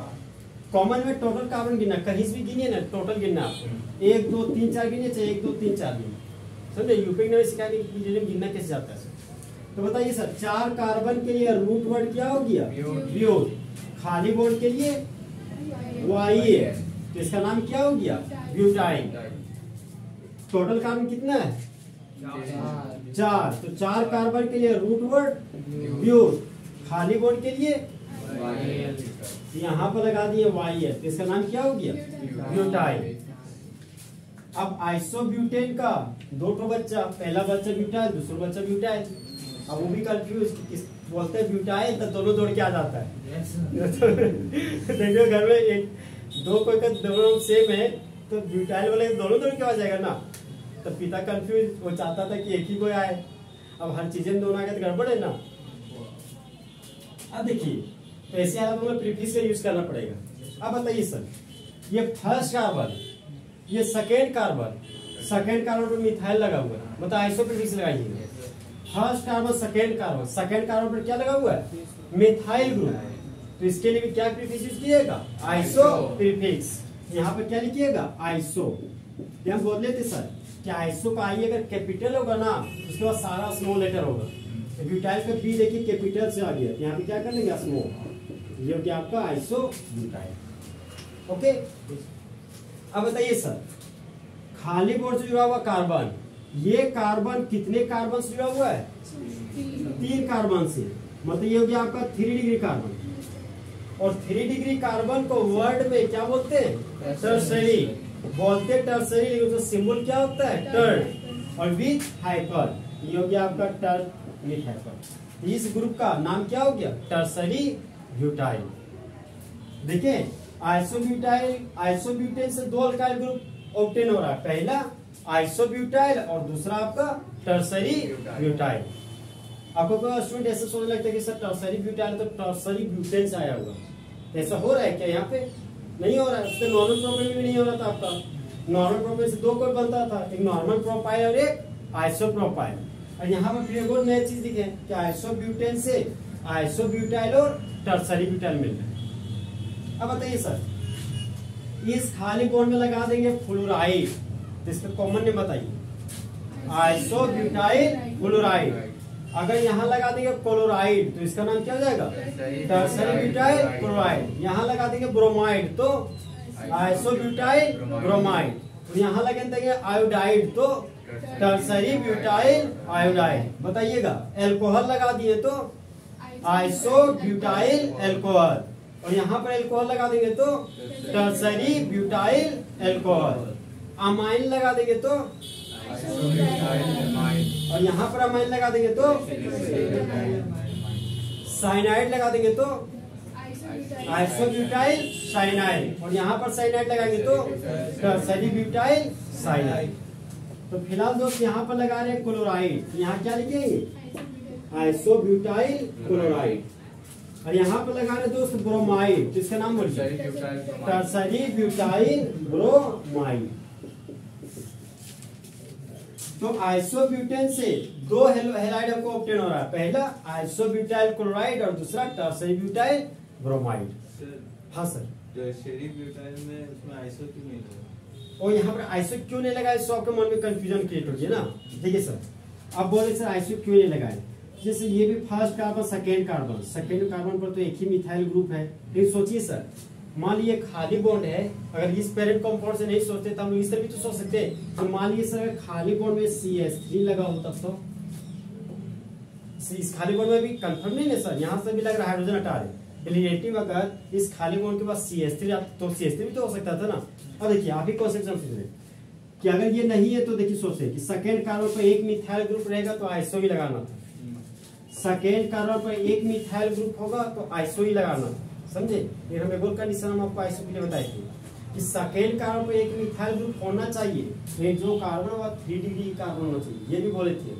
कॉमन में टोटल कार्बन गिनना, कहीं से भी गिनिए ना, टोटल गिनना आपको, 1 2 3 4 गिनिए चाहे 1 2 3 4 गिनिए, समझे। यूपी ने सिखा के गिनना कैसे जाता है। तो बताइए सर, 4 कार्बन के लिए रूट वर्ड क्या हो गया? ब्यूट। खाली बॉन्ड के लिए वाई है तो इसका नाम क्या हो गया? ब्यूटाइन। टोटल कार्बन कितना है? 4। तो 4 कार्बन के लिए रूट वर्ड ब्यूट, खाली बॉन्ड के लिए यहाँ पर लगा दिए वाई है तो इसका नाम क्या हो गया? ब्यूटाइन। अब आइसोब्यूटेन का 2 बच्चा, पहला बच्चा ब्यूटाइल, दूसरा बच्चा ब्यूटाइल। अब वो भी कंफ्यूज, बोलते हैं ब्यूटाइल तो दोनों दौड़ के आ जाता है। देखो घर में एक दो कोई का दोनों सेम है तो ब्यूटाइल वाले दोनों दौड़ के आ जाएगा ना, तो पिता कंफ्यूज, वो चाहता था कि एक ही कोई आए, अब हर चीजें दोनों आ गए तो गड़बड़ है ना। अब देखिए तो ऐसे हालत में प्रीफिक्स का यूज करना पड़ेगा। अब बताइए सर, ये फर्स्ट कार्बन, ये सेकेंड कार्बन पर मिथाइल लगा हुआ है, मतलब आइसो प्रीफिक्स लगाइए। फर्स्ट कार्बन सेकेंड कार्बन पर क्या लगा हुआ है? मिथाइल ग्रुप, तो इसके लिए भी क्या प्रीफिक्स यूज कीजिएगा? Iso prefix. यहाँ पर क्या लिखिएगा? आइसो। हम बोल लेते सर कि आइसो का आई अगर कैपिटल होगा ना उसके बाद सारा स्मॉल लेटर होगा, तो ब्यूटाइल का बी देखिए कैपिटल से आ गया, यहाँ पे क्या कर लेंगे? स्मॉल। ये हो गया आपका आइसो ब्यूटाइल। ओके। अब बताइए सर, खाली बॉन्ड से जुड़ा हुआ कार्बन, ये कार्बन कितने कार्बन से जुड़ा हुआ है? 3 कार्बन से, मतलब ये हो गया आपका 3 डिग्री कार्बन। और 3 डिग्री कार्बन को वर्ड में क्या बोलते हैं? टर्सरी बोलते, टर्सरी, लेकिन उसका सिंबल क्या होता है? टर्ड, और विथ हाइपर। ये हो गया आपका टर्ड विथ हाइपर। इस ग्रुप का नाम क्या हो गया? Tertiary butyl. देखिए आइसोब्यूटेन से 2 अल्काइल ग्रुप ऑब्टेन हो रहा है, पहला आइसोब्यूटाइल और दूसरा आपका टर्सरी ब्यूटाइल। आपको कोई स्टूडेंट ऐसा सोचने लगता है कि सर टर्सरी ब्यूटाइल तो टर्सरी ब्यूटेन से आया होगा, ऐसा हो रहा है क्या? यहाँ पे नहीं हो रहा है। उससे नॉर्मल प्रोपाइल भी नहीं हो रहा था आपका। नॉर्मल प्रोपाइल से 2 कोड बनता था, एक नॉर्मल प्रोपाइल और एक आइसोप्रोपाइल। और यहाँ पर फिर एक और नई चीज दिखे कि आइसोब्यूटेन से आइसोब्यूटाइल और टर्सरी ब्यूटाइल मिल रहा है। अब बताइए सर, इस खाली बॉन्ड में लगा देंगे फ्लोराइड, तो इसका कॉमन नेम बताइए? Isobutyl fluoride. अगर यहाँ लगा देंगे क्लोराइड तो इसका नाम क्या हो जाएगा? Tertiary butyl chloride. यहाँ लगा देंगे ब्रोमाइड तो आइसोब्यूटाइल ब्रोमाइड। तो यहाँ लगा देंगे आयोडाइड तो टर्सरी ब्यूटाइल आयोडाइड। बताइएगा, एल्कोहल लगा दिए तो आइसोब्यूटाइल एल्कोहल, और यहाँ पर एल्कोहल लगा देंगे तो टर्सरी ब्यूटाइल एल्कोहल। अमाइन लगा देंगे तो और यहाँ पर अमाइन लगा देंगे तो साइनाइड लगा देंगे तो आइसोब्यूटाइल साइनाइड, और यहाँ पर साइनाइड लगाएंगे तो टर्सरी ब्यूटाइल साइनाइड। तो फिलहाल दोस्त यहाँ पर लगा रहे हैं क्लोराइड, यहाँ क्या लिखेंगे? Isobutyl chloride. और यहाँ पर लगा रहे दोस्त ब्रोमाइड, जिसका नाम बोलिए? Tertiary butyl bromide. तो आइसोब्यूटेन से दो हैलाइड आपको ऑब्टेन हो रहा है, पहला आइसोब्यूटाइल क्लोराइड और दूसरा टर्सरी ब्यूटाइल ब्रोमाइड। हाँ सर, टर्शियरी ब्यूटाइल में उसमें आइसो क्यों नहीं लगा? और यहाँ पर आइसो क्यों नहीं लगा, इससे आपके मन में कंफ्यूजन क्रिएट होगी ना। ठीक है सर, अब बोले सर आइसो क्यों नहीं लगाए, जैसे ये भी फर्स्ट कार्बन सेकेंड कार्बन पर तो एक ही मिथाइल ग्रुप है। लेकिन सोचिए सर, मान लीजिए खाली बॉन्ड है, अगर इस पेरेंट कंपाउंड से नहीं सोचते तो हम लोग इस तरह भी तो सोच सकते हैं। तो मान लीजिए सर अगर खाली बॉन्ड में CH3 लगा होता तो इस खाली बॉन्ड में भी कंफर्म नहीं है सर, यहाँ से भी लग रहा है हाइड्रोजन हटा रहे, रिलेटिव अगर इस खाली बॉन्ड के बाद CH3 तो CH3 भी तो हो सकता था ना। अब देखिए आप ही कॉन्सेप्ट समझ रहे कि अगर ये नहीं है तो देखिए सोचे कि सेकेंड कार्बन पर एक मिथाइल ग्रुप रहेगा तो आइसो ही लगाना था, सेकेंड कार्बन पर एक मिथाइल ग्रुप होगा तो आइसो ही लगाना था, समझे। ये हम एक और कंडीशन हम आपको आइसो के लिए बताए थे कि सेकेंड कार्बन पर एक मिथाइल ग्रुप होना चाहिए, जो कार्बन होगा 3 डिग्री कार्बन होना चाहिए, ये भी बोले थे,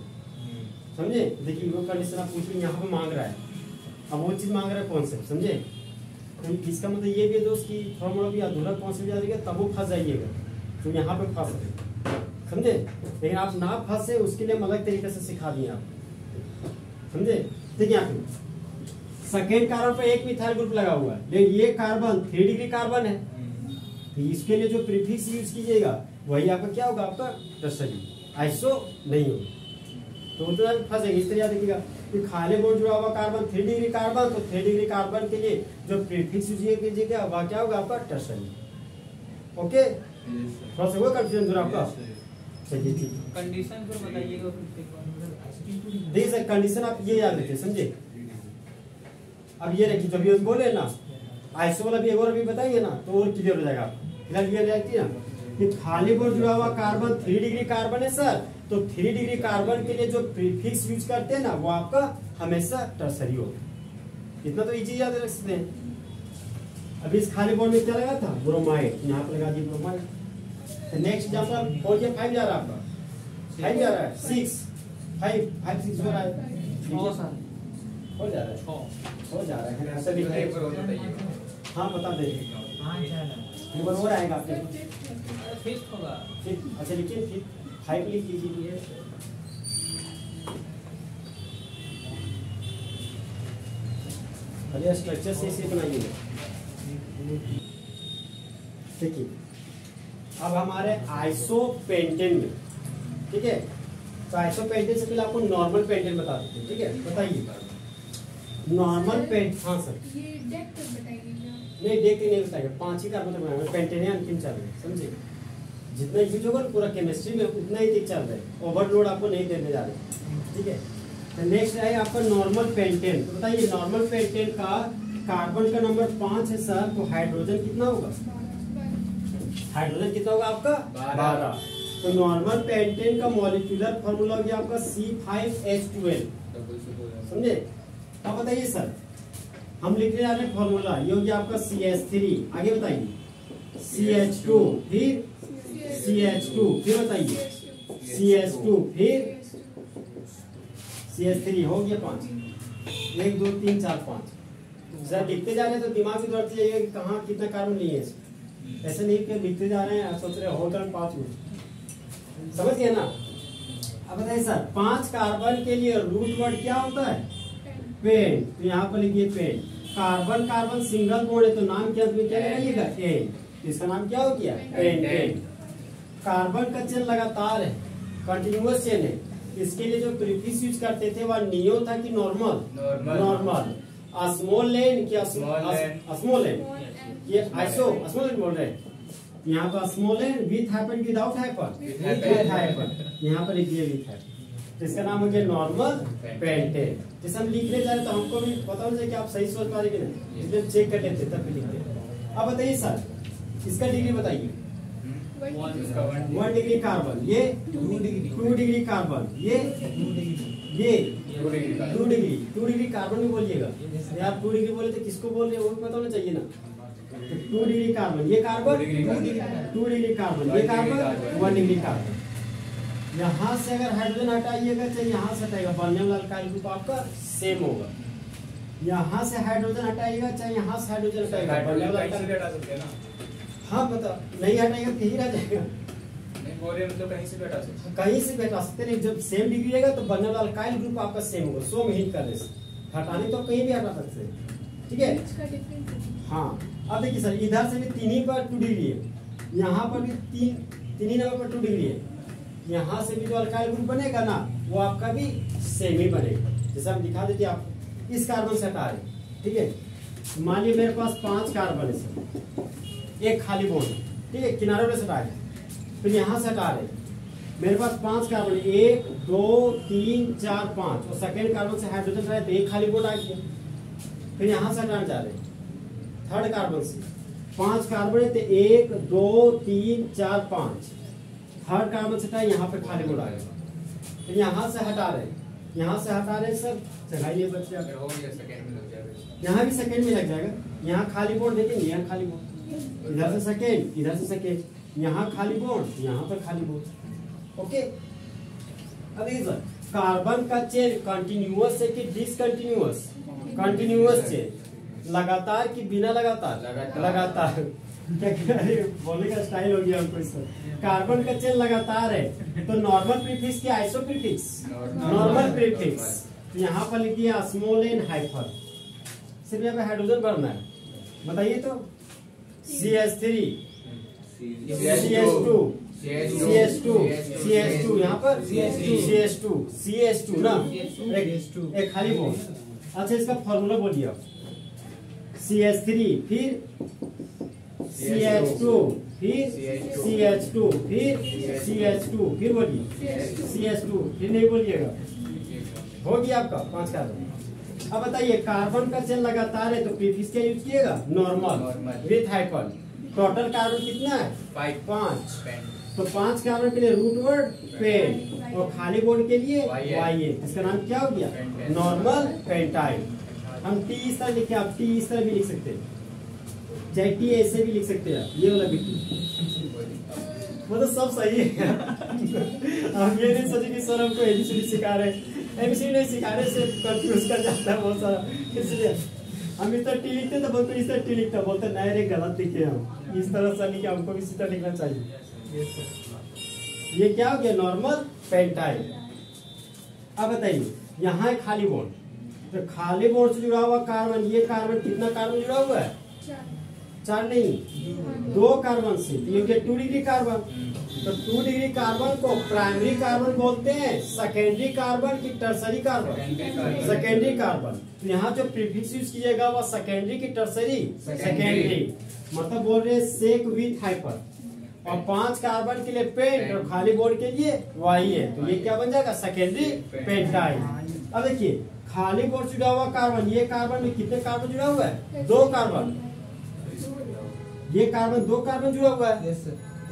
समझे। देखिए वो कंडीशन आप पूछिए यहाँ पे मांग रहा है, अब वो चीज मांग रहा है कॉन्सेप्ट, समझे। तो इसका मतलब ये भी है दोस्त की फॉर्मूला भी अधूरा कॉन्सेप्ट याद रखिएगा, तब वो फंस जाइएगा, तो यहाँ पे फंस गए, समझे। लेकिन आप ना फंसे उसके लिए हम अलग तरीके से सिखा दिए आप, समझे। देखिए यहाँ पे सेकेंड कार्बन पे एक मिथाइल ग्रुप लगा हुआ है, लेकिन ये कार्बन 3 डिग्री कार्बन है, तो इसके लिए जो प्रीफिक्स यूज कीजिएगा वही आपका क्या होगा, आपका टर्सरी, आइसो नहीं होगा, तो उतना फंस जाएगा। इस तरह याद रखिएगा कि खाली बॉन्ड जुड़ा हुआ कार्बन 3 डिग्री कार्बन, तो 3 डिग्री कार्बन के लिए जो प्रीफिक्स यूज कीजिएगा वह क्या होगा, आपका टर्सरी। ओके, थोड़ा सा वो कंफ्यूजन दूर आपका, चलिए ठीक है। कंडीशन फिर बताइएगा। देखिए सर कंडीशन आप ये याद रखिए, समझे। अब ये रखिए जब ये बोले ना आइसो वाला भी एक और अभी बताएंगे ना तो और क्लियर हो जाएगा आपको। फिलहाल ये रहती है ना कि खाली बॉन्ड जुड़ा हुआ कार्बन 3 डिग्री कार्बन है सर, तो 3 डिग्री कार्बन के लिए जो प्रीफिक्स यूज करते हैं ना वो आपका हमेशा टर्सरी होगा। इतना तो इजी याद रख सकते हैं। अभी इस खाली बॉन्ड में क्या लगा था, ब्रोमाइड, यहाँ पर लगा दिया ब्रोमाइड। नेक्स्ट एग्जांपल 4 या 5 जा रहा है आपका, 5 जा रहा है, 6 5 6 हो रहा है, 6 हो जा रहा है, 6 हो जा रहा है, ऐसा लिख रहे हैं। हाँ बता दे, एक बार और आएगा आपके, फिफ्थ होगा। अच्छा लिखिए, फिर 5 लिख लीजिए। अरे स्ट्रक्चर से इसे बनाइए। देखिए अब हमारे आइसोपेंटेन में, ठीक है, तो आइसोपेंटेन से पहले आपको नॉर्मल पेंटेन बता देते हैं, ठीक है। बताइए नॉर्मल पेंट, हाँ सर ये डेक तक बताइएगा। नहीं डेक नहीं बताएगा, 5 ही कार्बन बनाएंगे, पेंटेन है अंतिम चल रहा है, समझे। जितना यूज होगा पूरा केमिस्ट्री में उतना ही चल रहा है, ओवरलोड आपको नहीं देने जा रहे, ठीक है। तो नेक्स्ट है आपका नॉर्मल पेंटेन। तो बताइए नॉर्मल पेंटेन का कार्बन का नंबर 5 है सर, तो हाइड्रोजन कितना होगा, हाइड्रोजन कितना होगा आपका 12। तो नॉर्मल पेंटेन का मॉलिक्यूलर फॉर्मूला हो गया आपका C5H12, समझे। अब बताइए सर हम लिखने जा रहे हैं फॉर्मूला, ये हो गया आपका CH3, आगे बताइए CH2, फिर CH2, फिर बताइए CH2, फिर CH3, हो गया 5, 1 2 3 4 5। जब लिखते जा रहे हैं तो दिमाग में दौड़ते जाइए कि कहाँ कितना कार्बन लिए है, ऐसे नहीं कि लिखते जा रहे हैं सोच रहे हो टर्न 5 में, समझ गए ना। अब बताइए सर 5 कार्बन के लिए रूट वर्ड क्या होता है, पेन, तो यहाँ पर लिखिए pen. Carbon carbon single bond है तो नाम क्या लगाइएगा, एन, इसका नाम क्या हो गया, पेंटेन। कार्बन का चेन लगातार है, कंटिन्यूअस चेन है, इसके लिए जो प्रीफिक्स यूज करते थे वह नियो था कि नॉर्मल, नॉर्मल। स्मॉल एन क्या, स्मॉल एन, ये आइसो स्मॉल एन बोल रहे हैं, यहाँ पर small N with hyphen without hyphen, with hyphen, यहाँ पर लिखिए विथ हाइफन, तो इसका नाम हो गया नॉर्मल पेंटेन। जैसे हम लिखने जा रहे तो हमको भी पता होना चाहिए कि आप सही सोच पा रहे कि नहीं, इसलिए चेक कर लेते तब भी लिखते। अब बताइए सर इसका डिग्री बताइए, 1 डिग्री कार्बन, ये 2 डिग्री कार्बन, ये 2 डिग्री कार्बन भी बोलिएगा यार, 2 डिग्री बोले तो किसको बोल रहे हैं वो पता होना चाहिए ना। 2 डिग्री कार्बन, ये कार्बन 2 डिग्री कार्बन, ये कार्बन 1 डिग्री कार्बन। यहाँ से अगर हाइड्रोजन हटाइएगा चाहे यहाँ से हटाइएगा, बनने वाला अल्काइल ग्रुप आपका सेम होगा। यहाँ से हाइड्रोजन हटाइएगा चाहे यहाँ से हाइड्रोजन हटाइएगा, बनने वाला, हाँ पता नहीं हटाएगा तो यही रह जाएगा, नहीं बोल रहे मतलब कहीं से भी हटा सकते हैं। कहीं से भी हटा सकते हैं, जब सेम डिग्री रहेगा तो बनने वाला अल्काइल ग्रुप आपका सेम होगा, सो में हीट करने से हटाने तो कहीं भी हटा सकते हैं, ठीक है। इसका डिफरेंस हाँ अब देखिए सर, इधर से भी 3 ही पर 2 डिग्री है, यहाँ पर भी 3 ही नंबर पर 2 डिग्री है, यहाँ से भी जो अल्काइल ग्रुप बनेगा ना वो आपका भी सेम ही बनेगा। जैसे हम दिखा देते आप इस कार्बन से हटा रहे, ठीक है। मान लीजिए मेरे पास 5 कार्बन है सर, एक खाली बॉन्ड, ठीक है, किनारों पे से हटा रहे, फिर यहाँ से हटा रहे, मेरे पास 5 कार्बन, 1 2 3 4 5, और सेकेंड कार्बन से हाइड्रोजन हटाए तो एक खाली बॉन्ड आ गया, फिर यहाँ से हटाने जा रहे, थर्ड कार्बन से 5 कार्बन है तो 1 2 3 4 5, थर्ड कार्बन से हटाए, यहाँ पे खाली बॉन्ड आ गया, फिर यहाँ से हटा रहे, यहाँ से हटा रहे सर, चलाइए बच्चे, अगर हो गया सेकंड में लग जाएगा। यहाँ भी सेकेंड में लग जाएगा, यहाँ खाली बॉन्ड देखेंगे, यहाँ खाली बॉन्ड, इधर से सेकेंड, इधर से सेकेंड, यहाँ खाली बॉन्ड, यहाँ पर खाली बॉन्ड, ओके। अब देखिए सर, कार्बन का चेन कंटिन्यूअस है कि डिसकंटिन्यूअस? कंटिन्यूअस चेन, लगातार कि बिना लगातार? लगातार। क्या कह रहे हैं? बोलने का स्टाइल हो गया हमको इसमें। कार्बन का चेन लगातार है तो नॉर्मल प्रीफिक्स की आइसो प्रीफिक्स? Normal prefix. तो यहाँ पर लिखिए स्मॉल एन हाइफर, सिर्फ यहाँ पे हाइड्रोजन भरना है, बताइए तो। CH3 CH2 CH2 CH2, यहाँ पर CH2 ना, एक खाली बॉन्ड। अच्छा इसका फॉर्मूला बोलिए आप। CH3 फिर CH2 फिर CH2 फिर CH2 फिर बोलिए CH2, फिर नहीं बोलिएगा, हो गया आपका 5 कार्बन। अब बताइए कार्बन का चेन लगातार है तो प्रीफिक्स क्या यूज किएगा? Normal with hyphen. Total carbon कितना है? 5। तो 5 कार्बन के लिए रूट वर्ड पेन, और खाली बॉन्ड के लिए वाई। इसका नाम क्या हो गया? Normal pentyl. हम टी इस तरह लिखे, आप टी इस तरह भी लिख सकते हैं, चाहे टी ऐसे भी लिख सकते हैं, ये वाला भी वो तो सब सही है। हम ये नहीं सोचे कि सर हमको एबीसीडी सिखा रहे, एबीसीडी नहीं सिखा रहे, से कंफ्यूज कर जाता है बहुत सारा, इसलिए हम इस तरह टी लिखते तो बोलते इस तरह टी लिखता, बोलते नहीं रे गलत लिखे हम, इस तरह से लिखे, हमको भी इसी तरह लिखना चाहिए। ये क्या हो गया? Normal pentyl. अब बताइए यहाँ है खाली बॉन्ड, तो खाली बॉन्ड से जुड़ा हुआ कार्बन, ये कार्बन कितना कार्बन जुड़ा हुआ है? 4 नहीं 2 कार्बन से, तो ये 2 डिग्री कार्बन। तो 2 डिग्री कार्बन को प्राइमरी कार्बन बोलते हैं, सेकेंडरी कार्बन की टर्सरी कार्बन? Secondary carbon. तो यहाँ जो प्रीफिक्स यूज कीजिएगा वो सेकेंडरी की टर्सरी? सेकेंडरी। मतलब बोल रहे हैं सेक विथ हाइपर, और 5 कार्बन के लिए पेंट और खाली बॉन्ड के लिए वाई है, तो ये क्या बन जाएगा? Secondary pentyl. अब देखिए खाली बॉन्ड जुड़ा हुआ कार्बन, ये कार्बन में कितने कार्बन जुड़ा हुआ है? 2 कार्बन। ये कार्बन 2 कार्बन जुड़ा हुआ है,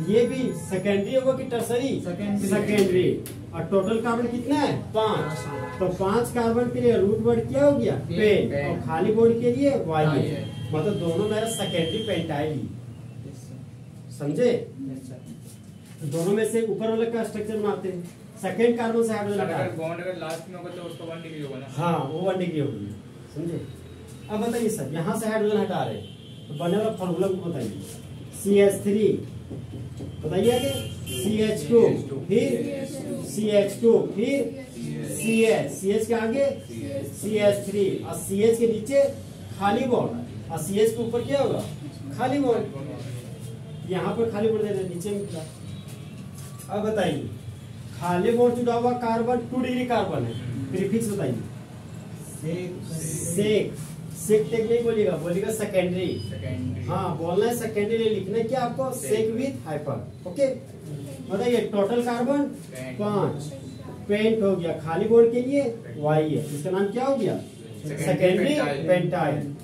ये भी सेकेंडरी होगा कि टर्सरी? सेकेंडरी। और टोटल कार्बन कितना है? 5। तो 5 कार्बन के लिए रूट वर्ड क्या हो गया? पेन, और खाली बॉन्ड के लिए वाई है, मतलब दोनों मेरा सेकेंडरी पेंटाइल ही, समझे? तो दोनों में से ऊपर वाले का स्ट्रक्चर बनाते हैं, सेकेंड कार्बन से हाइड्रोजन हटा, अगर बॉन्ड अगर लास्ट में होगा तो उसका 1 डिग्री होगा ना? हाँ वो 1 डिग्री होगी, समझे? अब बताइए सर, यहाँ से हाइड्रोजन हटा रहे तो बने वाला फॉर्मूला बताइए। CH3 बताइए आगे, CH2 फिर CH2 फिर CH के आगे CH3, और CH के नीचे खाली बॉन्ड, और CH के ऊपर क्या होगा? खाली बॉन्ड। यहाँ पर खाली बॉन्ड दे दे, नीचे में क्या? अब बताइए खाली बॉन्ड जुड़ा हुआ कार्बन 2 डिग्री कार्बन है, प्रीफिक्स बताइए। सेक, सेक टेक नहीं बोलिएगा, बोलिएगा सेकेंडरी। हाँ बोलना है सेकेंडरी, लिखना है क्या आपको? सेक विथ हाइपर, ओके। बताइए टोटल कार्बन 5, पेंट हो गया, खाली बॉन्ड के लिए वाई है, इसका नाम क्या हो गया? Secondary pentyl.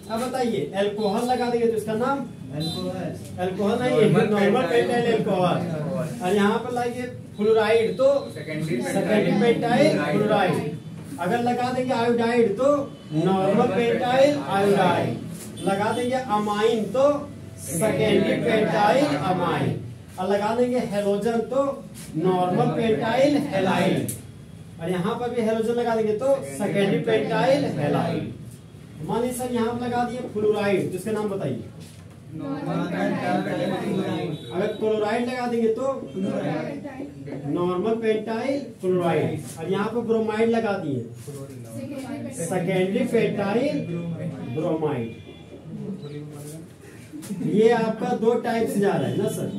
अब बताइए अल्कोहल लगा देंगे तो इसका नाम? अल्कोहल नहीं है, नॉर्मल पेंटाइल अल्कोहल। और यहाँ पर लाइए फ्लोराइड तो सेकेंडरी पेंटाइल फ्लोराइड। अगर लगा देंगे आयोडाइड तो नॉर्मल पेंटाइल आयोडाइड। लगा देंगे अमाइन तो सेकेंडरी पेंटाइल अमाइन, और लगा देंगे हेलोजन तो नॉर्मल पेंटाइल हेलाइड, और यहाँ पर भी हेलोजन लगा देंगे तो सेकेंडरी पेंटाइल हेलाइड। मान लीजिए सर यहाँ पर लगा दिए फ्लोराइड, तो इसका नाम बताइए। अगर क्लोराइड लगा देंगे तो नॉर्मल पेंटाइल क्लोराइड, और यहाँ पे ब्रोमाइड लगा दिए सेकेंडरी पेंटाइल ब्रोमाइड। ये आपका दो टाइप से जा रहा है ना सर,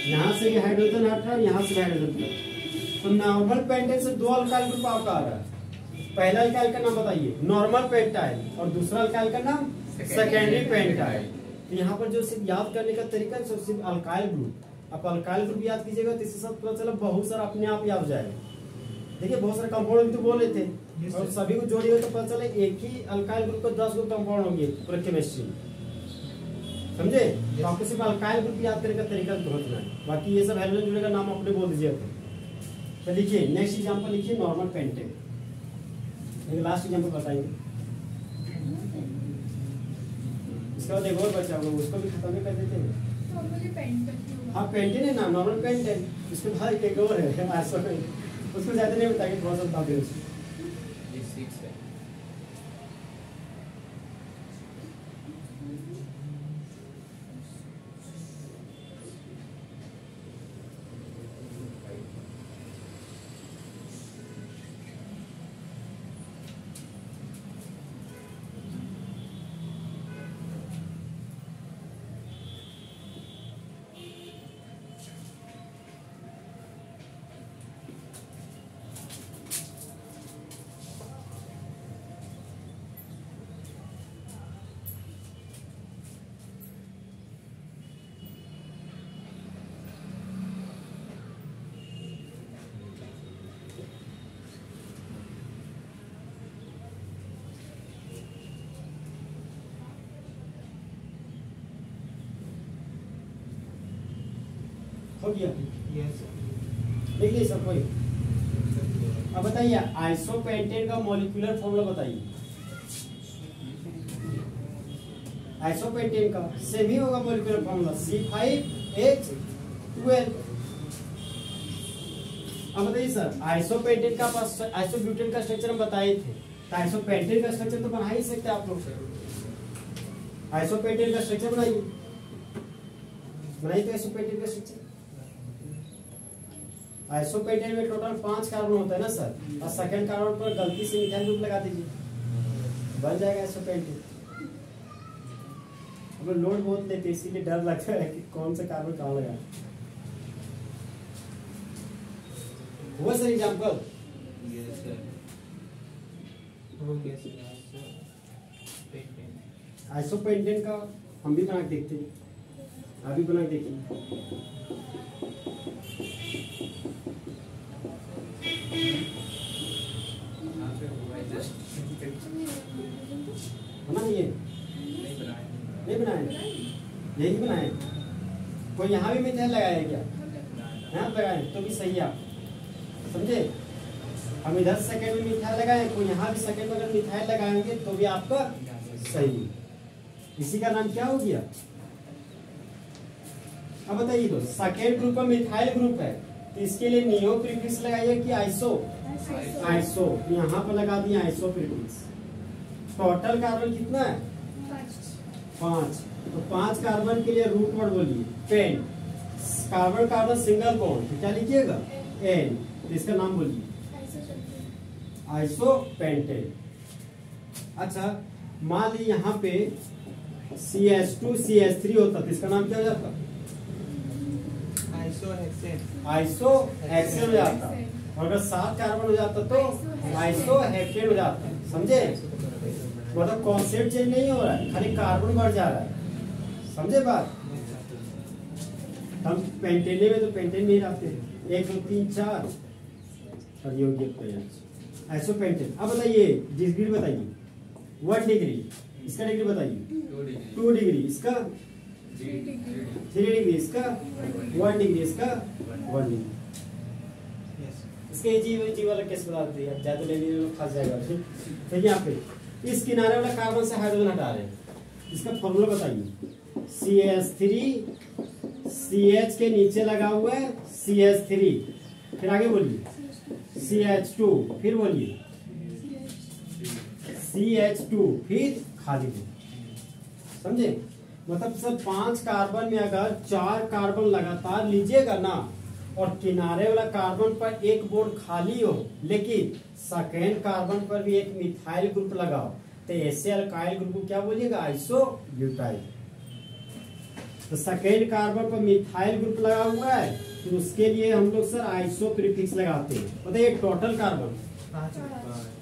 यहाँ से भी हाइड्रोजन हट रहा है, यहाँ से भी हाइड्रोजन हट। तो नॉर्मल पेंटाइल से दो अल्काइल ग्रुप आपका आ रहा है। पहला अल्काइल का नाम बताइए नॉर्मल पेंटाइल, और दूसरा अल्काइल का नाम सेकेंडरी पेंटाइल। तो यहाँ पर जो सिर्फ याद करने का तरीका है सिर्फ अल्काइल ग्रुप। आप अल्काइल ग्रुप याद कीजिएगा तो इसके साथ पता चला बहुत सारा अपने आप याद हो जाएगा। देखिए बहुत सारे कंपाउंड तो बोल रहे थे और सभी को जोड़िएगा तो पता चले एक ही अल्काइल ग्रुप को 10 गो कंपाउंड होंगे पूरे केमिस्ट्री, समझे। तो आपको सिर्फ अल्काइल ग्रुप याद करने का तरीका समझना है, बाकी ये सब हाइड्रोजन जुड़ेगा नाम अपने बोल दीजिएगा। तो लिखिए नेक्स्ट एग्जांपल लिखिए नॉर्मल पेंटेन। एक लास्ट एग्जांपल बताएंगे, इसका एक और बचा हुआ उसको भी खत्म कर देते हैं। हाँ पेंटेन है ना, नॉर्मल पेंटेन। इसके बाद एक और है उसको ज्यादा नहीं बताएंगे, थोड़ा सा बता दें। हो गया देख लीजिए सब कोई। अब बताइए आइसोपेंटेन का मॉलिक्यूलर फॉर्मूला बताइए। आइसोपेंटेन का सेम ही होगा मॉलिक्यूलर फॉर्मूला C5H12। अब बताइए सर आइसोपेंटेन का आइसोब्यूटेन का स्ट्रक्चर हम बताए थे, तो आइसोपेंटेन का स्ट्रक्चर तो बना ही सकते हैं आप लोग। आइसोपेंटेन का स्ट्रक्चर बनाइए तो आइसोपेंटेन का स्ट्रक्चर। आइसोपेंटेन में टोटल 5 कार्बन होता है ना सर, और सेकंड कार्बन पर गलती से मिथाइल ग्रुप लगा दीजिए, बन जाएगा आइसोपेंटेन। अब लोड बहुत लेते हैं इसीलिए डर लगता है कि कौन सा कार्बन कहाँ लगा। हुआ सर एग्जांपल? आइसोपेंटेन का हम भी बना के देखते हैं, आप भी बना के देखिए। बना लिए नहीं बनाए, यही बनाए। कोई यहाँ भी मिथाइल लगाया है क्या? यहाँ लगाए तो भी सही है, आप समझे। हम इधर सेकंड में मिथाइल लगाए, कोई यहाँ भी सेकंड में अगर मिथाइल लगाएंगे तो भी आपका सही। इसी का नाम क्या हो गया? अब बताइए तो सेकेंड ग्रुप में मिथाइल ग्रुप है तो इसके लिए नियो प्रीफिक्स लगाइए कि आइसो। आइसो यहाँ पर लगा दिया आइसो प्रीफिक्स। टोटल कार्बन कितना है? 5। तो 5 कार्बन के लिए रूट वर्ड बोलिए pen. Carbon carbon single bond तो क्या लिखिएगा? एन। तो इसका नाम बोलिए आइसोपेंटेन। अच्छा मान ली यहाँ पे CH2 CH3 होता तो इसका नाम क्या हो जाता? आइसोहेक्सेन हो जाता। और अगर 7 कार्बन हो जाता तो आइसोहेप्टेन हो जाता। समझे? मतलब कॉन्सेप्ट चेंज नहीं हो रहा है, खाली कार्बन बढ़ जा रहा है। समझे बात? हम पेंटेन में तो पेंटेन नहीं रखते, 1 2 3 4 और ये हो गया आइसोपेंटेन। अब बताइए डिग्री बताइए। 1 डिग्री, इसका डिग्री बताइए। 2 डिग्री, इसका 3 डिग्री, इसका 1 डिग्री, इसका 1 डिग्री। इसके जी वाला कैसे बताते हैं? ज्यादा ले लीजिए फंस जाएगा। ठीक है, यहाँ पे इस किनारे वाला कार्बन से हाइड्रोजन हटा रहे हैं, इसका फॉर्मूला बताइए। CH3 CH के नीचे लगा हुआ है CH3, फिर आगे बोलिए CH2, फिर बोलिए CH2, फिर खाली। समझे? मतलब सर 5 कार्बन में अगर 4 कार्बन लगातार लीजिएगा ना और किनारे वाला कार्बन पर एक बॉन्ड खाली हो, लेकिन सेकेंड कार्बन पर भी एक मिथाइल ग्रुप लगाओ, तो ऐसे अल्काइल ग्रुप को क्या बोलिएगा? आइसोब्यूटाइल। तो सेकेंड कार्बन पर मिथाइल ग्रुप लगा हुआ है, तो उसके लिए हम लोग सर आइसो प्रीफिक्स लगाते हैं। बताइए टोटल कार्बन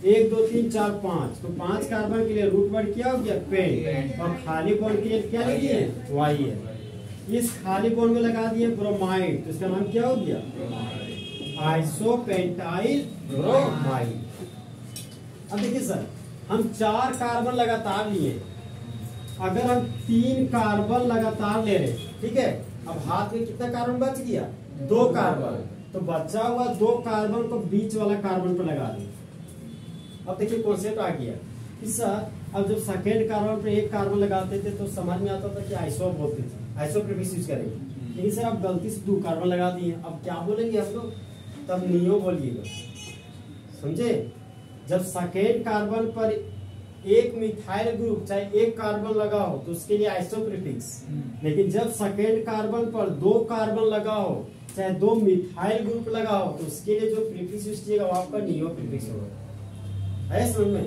1 2 3 4 5, तो 5 कार्बन के लिए रूट वर्ड क्या हो गया? पेंट। और खाली बॉन्ड के लिए क्या लिखिए? वाई है। इस खाली बॉन्ड में लगा दिए ब्रोमाइड, तो इसका नाम क्या हो गया? Isopentyl bromide. अब देखिए सर, हम 4 कार्बन लगातार लिए, अगर हम 3 कार्बन लगातार ले रहे, ठीक है, अब हाथ में कितना कार्बन बच गया? 2 कार्बन। तो बचा हुआ 2 कार्बन को बीच वाला कार्बन पर लगा दें। अब देखिए कॉन्सेप्ट आ गया कि सर अब जब सेकेंड कार्बन पर एक कार्बन लगाते थे तो समझ में आता था कि आइसो बोलते थे, आइसो प्रीफिक्स यूज करेंगे। लेकिन सर अब गलती से 2 कार्बन लगा दिए, अब क्या बोलेंगे हम लोग? तब नियो बोलिएगा, समझे? जब सेकेंड कार्बन पर एक मिथाइल ग्रुप चाहे एक कार्बन लगा हो तो उसके लिए आइसो प्रीफिक्स, लेकिन जब सेकेंड कार्बन पर 2 कार्बन लगा हो चाहे 2 मिथाइल ग्रुप लगा हो तो उसके लिए जो प्रीफिक्स यूज कीजिएगा वो आपका नियो प्रीफिक्स होगा। है समझ में?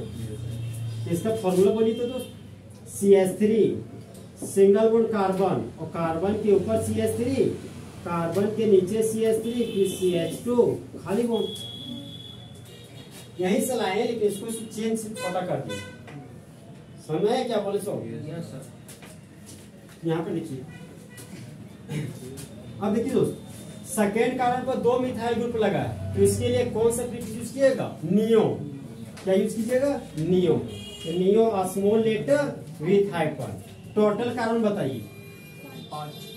इसका फॉर्मूला बोलिए तो दोस्त, CH3 सिंगल बॉन्ड कार्बन, और कार्बन के ऊपर CH3, कार्बन के नीचे CH3, फिर CH2 खाली बॉन्ड। यही से लाए हैं, लेकिन इसको चेंज से पता कर दिए। समझ में आया क्या बोले? सो यहाँ पे लिखिए। अब देखिए दोस्त, सेकेंड कार्बन पर 2 मिथाइल ग्रुप लगा है, तो इसके लिए कौन सा प्रीफिक्स यूज कीजिएगा? नियो। क्या यूज कीजिएगा? Neo. Neo small letter with hyphen. Total carbon बताइए।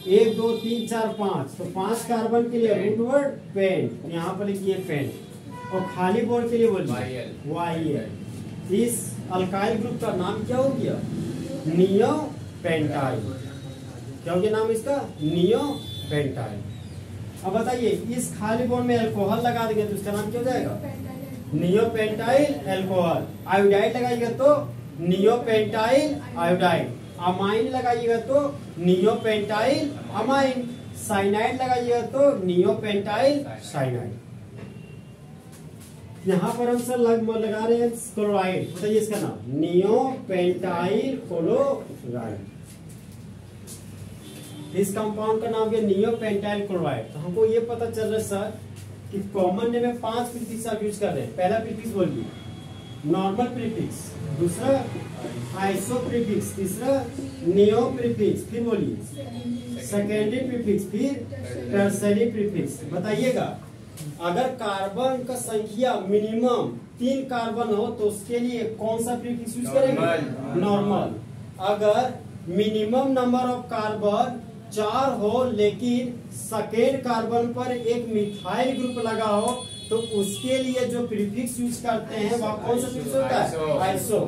1 2 3 4 5, तो 5 कार्बन के लिए रूट वर्ड पेंट, यहाँ पर लिखिए पेंट। और खाली बॉन्ड के लिए बोलिए YL। इस अल्काइल ग्रुप का नाम क्या हो गया? Neo pentyl. क्या हो गया नाम इसका? Neo pentyl. अब बताइए, इस खाली बॉन्ड में अल्कोहल लगा देंगे तो इसका नाम क्या हो जाएगा? Neo pentyl alcohol. आयोडाइड लगाइएगा तो नियो पेंटाइल आयोडाइड। अमाइन लगाइएगा तो नियो पेंटाइल अमाइन। साइनाइड लगाइएगा तो नियो पेंटाइल साइनाइड। यहाँ पर हम सर लगा रहे हैं क्लोराइड। बताइए इसका नाम? Neo pentyl chloride. इस कंपाउंड का नाम है नियो पेंटाइल क्लोराइड। तो हमको ये पता चल रहा है सर कि कॉमन नेम में 5 प्रीफिक्स आप यूज कर रहे हैं। पहला प्रीफिक्स बोलिए नॉर्मल प्रीफिक्स, दूसरा आइसो प्रीफिक्स, तीसरा नियो प्रीफिक्स, फिर बोलिए सेकेंडरी प्रीफिक्स, फिर टर्सरी प्रीफिक्स। बताइएगा, अगर कार्बन का संख्या मिनिमम 3 कार्बन हो तो उसके लिए कौन सा प्रीफिक्स यूज करेंगे? नॉर्मल। अगर मिनिमम नंबर ऑफ कार्बन 4 हो लेकिन सेकेंड कार्बन पर एक मिथाइल ग्रुप लगा हो तो उसके लिए जो प्रीफिक्स यूज करते हैं वह कौन सा प्रीफिक्स होता है? आइसो।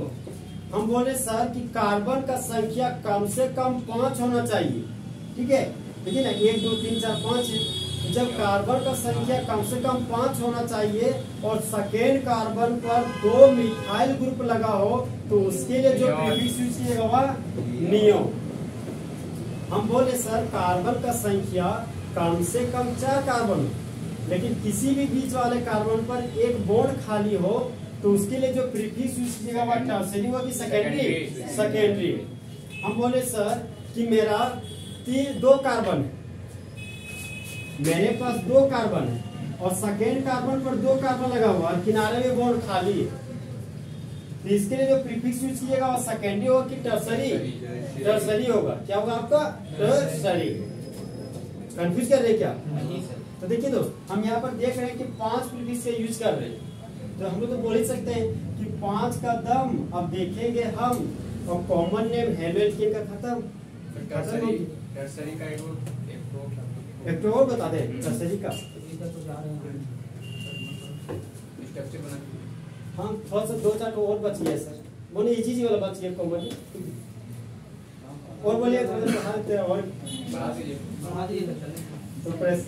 हम बोले सर कि कार्बन का संख्या कम से कम 5 होना चाहिए, ठीक है? देखिए ना, 1 2 3 4 5 है। जब कार्बन का संख्या कम से कम 5 होना चाहिए और सेकेंड कार्बन पर 2 मिथाइल ग्रुप लगा हो तो उसके लिए जो प्रीफिक्स यूज कीजिएगा वह नियो। हम बोले सर कार्बन का संख्या कम से कम 4 कार्बन हो लेकिन किसी भी बीच वाले कार्बन पर एक बॉन्ड खाली हो तो उसके लिए जो प्रीफिक्स यूज कीजिएगा वह टर्सरी होगा कि सेकेंडरी? सेकेंडरी। हम बोले सर कि मेरा 2 कार्बन है, मेरे पास 2 कार्बन है और सेकेंड कार्बन पर 2 कार्बन लगा हुआ और किनारे में बॉन्ड खाली है, तो इसके लिए जो प्रीफिक्स यूज कीजिएगा वो सेकेंडरी होगा कि टर्सरी? टर्सरी होगा। क्या होगा आपका? टर्सरी। कंफ्यूज कर रहे क्या? तो देखिए दोस्त, हम यहाँ पर देख रहे हैं कि 5 प्रीफिक्स से यूज कर रहे हैं, तो हम लोग तो बोल ही सकते हैं कि 5 का दम। अब देखेंगे हम, और कॉमन नेम हेलोएल्केन का खत्म। टर्सरी का एक तो और बता दे टर्सरी का। हाँ, थोड़ा सा 2-4 और बच गया सर। बोले इजी वाला बच गया कॉमन। और बोलिए और तो प्रेस।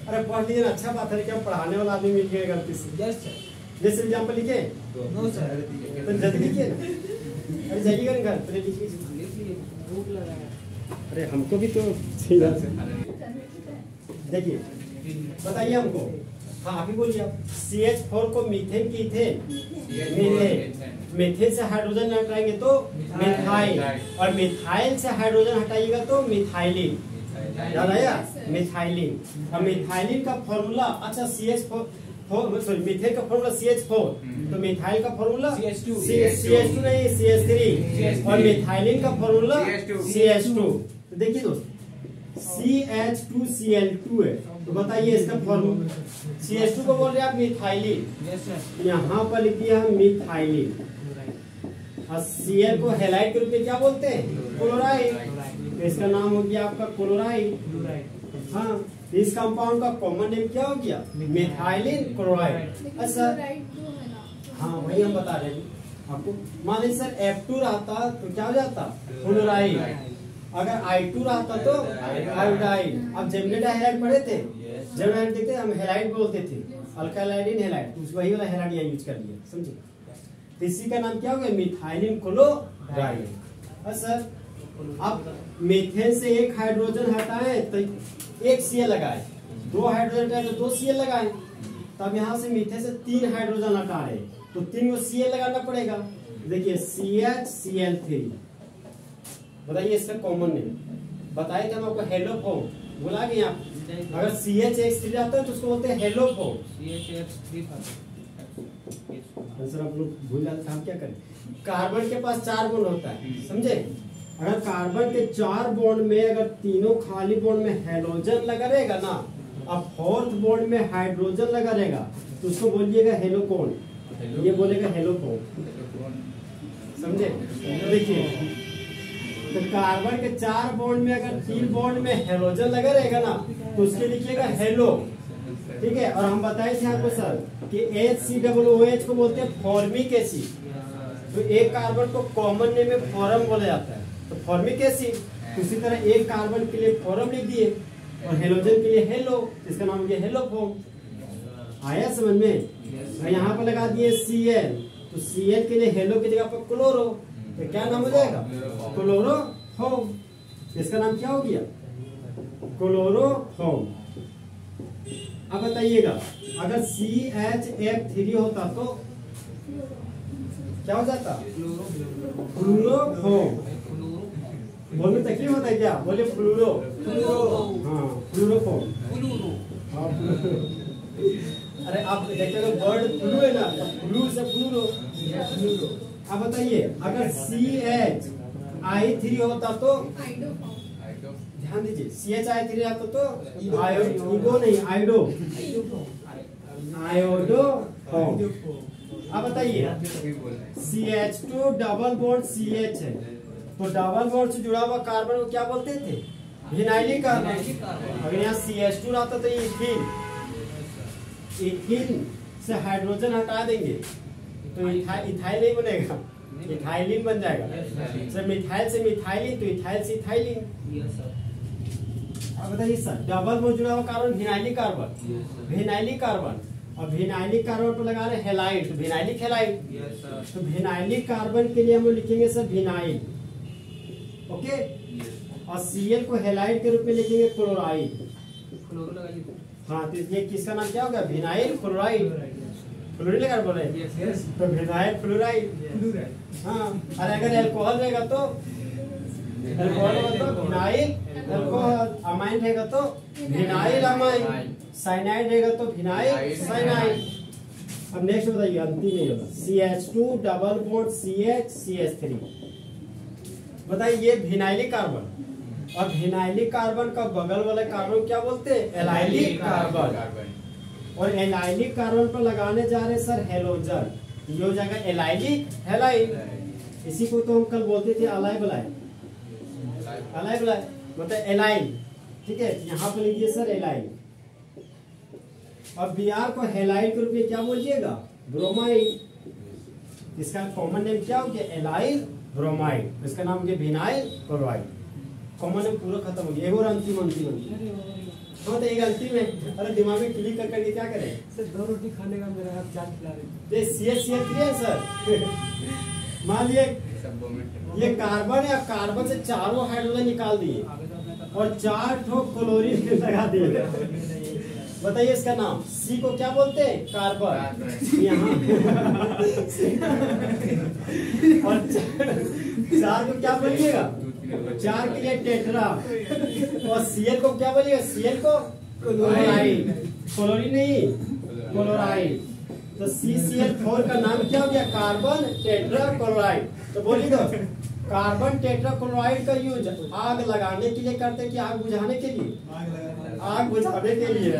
अरे पढ़ लीजिए, अच्छा बात है। क्या पढ़ाने वाला आदमी मिल गया गलती से? जैसे एग्जाम्पल लिखे? No sir. तो जल्दी लिखिए ना। अरे जाइएगा घर, पहले लिखिए। भूख लगा है। अरे हमको भी तो सीधा से देखिए, बताइए हमको। हाँ आप ही बोलिए आप। CH4 को मीथेन की थे, मीथेन से हाइड्रोजन हटाएंगे तो मिथाइल, और मिथाइल से हाइड्रोजन हटाइएगा तो मिथाइलिन। याद आया? मिथाइलिन। और मिथाइलिन का फॉर्मूला, अच्छा CH4 सॉरी मिथेन का फॉर्मूला CH4, तो मिथाइल का फॉर्मूला CH2 नहीं CH3, और मिथाइलिन का फॉर्मूला CH2। तो देखिए दोस्त, CH2Cl2 है, तो बताइए इसका फॉर्मूला। CH2 को बोल रहे हैं आप मिथाइलिन, यहाँ पर लिख दिया हम मिथाइलिन, और Cl को हैलाइड के रूप में क्या बोलते हैं? क्लोराइड। तो इसका नाम हो गया आपका क्लोराइड। हाँ, इस कंपाउंड का कॉमन नेम क्या हो गया? Methylene chloride. अच्छा, हाँ वही हम बता रहे हैं आपको। मान लीजिए सर F2 रहता तो क्या हो जाता? फ्लोराइड। अगर I2 रहता तो आयोडाइड। अब जेमिनेट हैलाइड पढ़े थे, जेमिनेट देखते हम हैलाइड बोलते थे, अल्कालाइडिन हैलाइड, तो वही वाला हैलाइड यहाँ यूज कर लिया, समझे? तो इसी का नाम क्या हो गया? Methylene chloride. सर अब मीथेन से एक हाइड्रोजन हटाए तो एक Cl लगाए, दो हाइड्रोजन हटाए तो दो Cl लगाए। तब यहाँ से मीथेन से 3 हाइड्रोजन हटा रहे तो 3 को Cl लगाना पड़ेगा। देखिए CH बताइए इसका कॉमन नेम बताए थे हम आपको, हेलोफॉर्म बोला गया आप। अगर CH आता है तो उसको बोलते हैं हेलोफॉर्म। सर आप लोग भूल जाते हम क्या करें? कार्बन के पास 4 बॉन्ड होता है, समझे? अगर कार्बन के 4 बॉन्ड में अगर तीनों खाली बॉन्ड में हेलोजन लगा रहेगा ना, अब 4th बॉन्ड में हाइड्रोजन लगा रहेगा तो उसको बोलिएगा हेलोकोन, ये बोलेगा हेलोकोन, समझे? देखिए, तो कार्बन के 4 बॉन्ड में अगर 3 बॉन्ड में हेलोजन लगा रहेगा ना तो उसके लिखिएगा हेलो, ठीक है? और हम बताए थे आपको सर कि HCOOH को बोलते हैं फॉर्मिक एसिड। तो एक कार्बन को कॉमन नेम में फॉर्म बोला जाता है, तो फॉर्मिक एसिड। उसी तरह एक कार्बन के लिए फॉर्म लिख दिए और हेलोजन के लिए हेलो, इसका नाम है हेलोफॉर्म। आया समझ में? तो यहाँ पर लगा दिए Cl, तो Cl के लिए हेलो की जगह पर क्लोरो, तो क्या नाम हो जाएगा? क्लोरोफॉर्म। इसका नाम क्या हो गया? क्लोरोफॉर्म। अब बताइएगा, अगर CH3 होता तो क्या हो जाता? फ्लूरोफॉर्म। बोलने तकलीफ होता है क्या? बोले फ्लूरो। हाँ, फ्लूरोफॉर्म। अरे आप देखिएगा वर्ड फ्लू है ना, फ्लू से फ्लूरो। अब बताइए, अगर CHI3 होता तो, ध्यान दीजिए, CHI3 आता तो आयोडो नहीं, आयोडोफॉर्म। अब बताइए, CH2 डबल बॉन्ड CH है, तो डबल बॉन्ड से जुड़ा हुआ कार्बन को क्या बोलते थे? Vinylic carbon. अगर यहाँ CH2 रहता तो इथीन, इथीन से हाइड्रोजन हटा देंगे तो इथाइल नहीं बनेगा, इथाइलिन बन जाएगा। सर मिथाइल से मिथाइलिन, तो इथाइल से इथाइलिन। अब बताइए सर, डबल बॉन्ड जुड़ा हुआ carbon vinylic carbon, vinylic carbon, और विनाइलिक कार्बन पर लगा रहे हेलाइड, तो विनाइलिक हेलाइड। तो विनाइलिक कार्बन के लिए हम लोग लिखेंगे सर विनाइल, ओके? और Cl को हेलाइड के रूप में लिखेंगे क्लोराइड। हाँ, तो ये किसका नाम क्या होगा? Vinyl chloride. फ्लोरीन लगा बोल रहे हैं, तो विनाइल फ्लोराइड। हाँ, और अगर अल्कोहल रहेगा तो विनाइल अल्कोहल, अमाइन रहेगा तो विनाइल अमाइन, साइनाइड रहेगा तो विनाइल साइनाइड। अब नेक्स्ट बताइए, अंतिम नहीं होगा, CH2 डबल बॉन्ड CH3। बताइए, ये विनाइलिक कार्बन, और विनाइलिक कार्बन का बगल वाले कार्बन क्या बोलते हैं? Allylic carbon. और एलाइलिक कार्बन पर लगाने जा रहे सर हेलोजन, ये हो जाएगा एलाइलिक हेलाइड। इसी को तो हम कल बोलते थे अलाइ बलाई, अलाइ बलाई मतलब एलाइल, ठीक है? यहाँ पर लिखिए सर एलाइल। अब Br को हेलाइड के रूप में क्या बोलिएगा? ब्रोमाइड। इसका कॉमन नेम क्या हो गया? Allyl bromide. इसका नाम हो गया विनाइल क्लोराइड। कॉमन नेम पूरा खत्म हो गया। एक और अंतिम तो एक अंतिम है, अरे दिमाग में क्लिक करके क्या करें सर? 2 रोटी खाने का मेरा हाथ जान खिला रहे हैं। CH3 है सर। मान लिए ये कार्बन है, कार्बन से चारों हाइड्रोजन निकाल दिए और 4 ठो क्लोरीन लगा दिए। बताइए इसका नाम। सी को क्या बोलते हैं? कार्बन। यहाँ और 4 को क्या बोलिएगा? 4 के लिए टेट्रा। और Cl को क्या बोलिएगा? Cl को क्लोराइड। क्लोरीन नहीं, क्लोराइड। तो CCl4 का नाम क्या हो गया? Carbon tetra chloride. तो बोलिए तो कार्बन टेट्रा क्लोराइड का यूज आग लगाने के लिए करते हैं कि आग बुझाने के लिए? आग बुझाने के लिए।